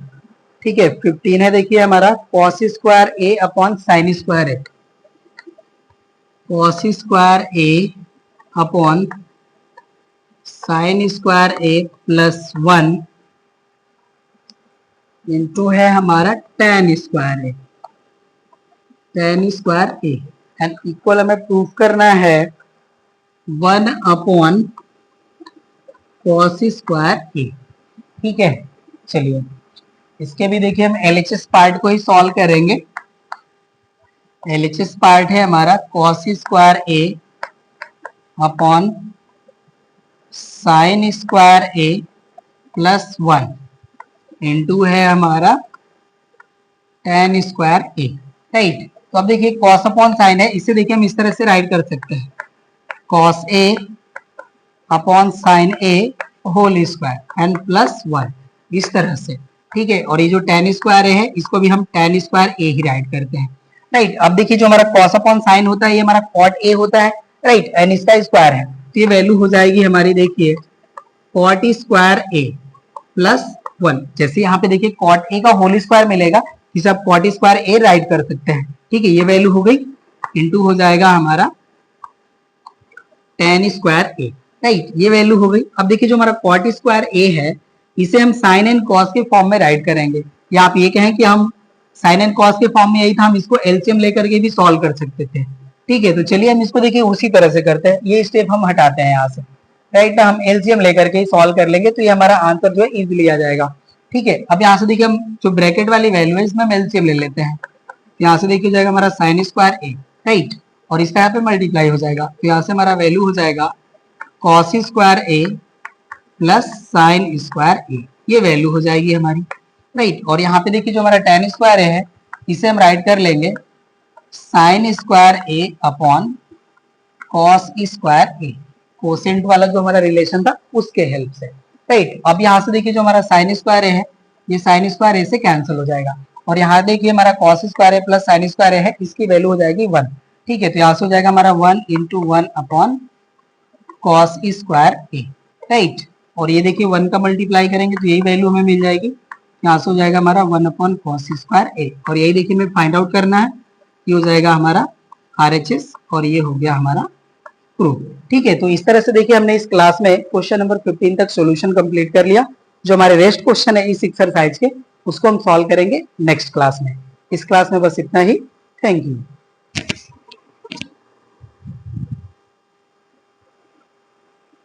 ठीक है 15 है देखिए हमारा कॉस स्क्वायर ए अपॉन साइन स्क्वायर ए, कॉस स्क्वायर ए अपॉन साइन स्क्वायर ए प्लस 1 इंटू है हमारा tan square A, ten square A and equal हमें प्रूफ करना है 1 अपॉन कॉस स्क्वायर ए। ठीक है चलिए इसके भी देखिए हम एलएचएस पार्ट को ही सॉल्व करेंगे। एलएचएस पार्ट है हमारा कॉस स्क्वायर ए अपॉन साइन स्क्वायर ए प्लस 1 इंटू है हमारा टेन स्क्वायर ए, राइट। तो अब देखिए कॉस अपॉन साइन है, इसे देखिए हम इस तरह से राइट कर सकते हैं cos A upon sine A whole square and plus 1 इस तरह से। ठीक है और ये जो टेन स्क्वायर है इसको भी हम टेन स्क्वायर ए ही राइट करते हैं, राइट। अब देखिए जो हमारा कॉस अपॉन साइन होता है ये हमारा कॉट ए होता है, राइट, एंड इसका स्क्वायर है तो ये वैल्यू हो जाएगी हमारी देखिए कॉट स्क्वायर ए प्लस 1। जैसे यहाँ पे देखिए कॉट ए का होल स्क्वायर मिलेगा जिसे आप कॉट स्क्वायर ए राइट कर सकते हैं। ठीक है ये वैल्यू हो गई इंटू हो जाएगा हमारा टेन स्क्वायर ए, राइट, ये वैल्यू हो गई। अब देखिए जो हमारा कॉट स्क्वायर ए है इसे हम साइन एंड कॉस के फॉर्म में राइट करेंगे, या आप ये कहें कि हम साइन एंड कॉस के फॉर्म में यही था, हम इसको एलसीएम लेकर के भी सॉल्व कर सकते थे। ठीक है तो चलिए हम इसको देखिए उसी तरह से करते हैं, ये स्टेप हम हटाते हैं यहाँ से, राइट ना, हम एलसीएम लेकर के ही सॉल्व कर लेंगे तो ये हमारा आंसर जो है इजीली आ जाएगा। ठीक है अब यहाँ से देखिए हम जो ब्रैकेट वाली वैल्यू है इसमें हम एलसीएम ले लेते हैं। यहाँ से देखिए जाएगा हमारा साइन स्क्वायर ए, राइट, और इसका यहाँ पे मल्टीप्लाई हो जाएगा तो यहाँ से हमारा वैल्यू हो जाएगा कॉस स्क्वायर ए प्लस साइन स्क्वायर ए, ये वैल्यू हो जाएगी हमारी, राइट। और यहाँ पे देखिए जो हमारा टेन स्क्वायर है इसे हम राइट कर लेंगे साइन स्क्वायर ए अपॉन कॉस स्क्वायर ए, कोसेंट वाला जो हमारा रिलेशन था उसके हेल्प से, राइट। अब यहाँ से देखिए जो हमारा साइन स्क्वायर है ये साइन स्क्वायर ए से कैंसिल हो जाएगा और यहाँ देखिए हमारा कॉस स्क्वायर ए प्लस साइन स्क्वायर ए है, इसकी वैल्यू हो जाएगी 1। ठीक है तो यहाँ से हो जाएगा हमारा 1 इंटू 1 अपॉन कॉस स्क्वायर ए, राइट। और ये देखिए 1 का मल्टीप्लाई करेंगे तो यही वैल्यू हमें मिल जाएगी, यहाँ से हो जाएगा हमारा 1 अपॉन कॉस स्क्वायर ए, और यही देखिए हमें फाइंड आउट करना है, ये हो जाएगा हमारा आरएचएस और ये हो गया हमारा प्रूफ। ठीक है तो इस तरह से देखिए हमने इस क्लास में क्वेश्चन नंबर 15 तक सॉल्यूशन कंप्लीट कर लिया। जो हमारे रेस्ट क्वेश्चन है इस एक्सरसाइज के उसको हम सॉल्व करेंगे नेक्स्ट क्लास में। इस क्लास में बस इतना ही, थैंक यू।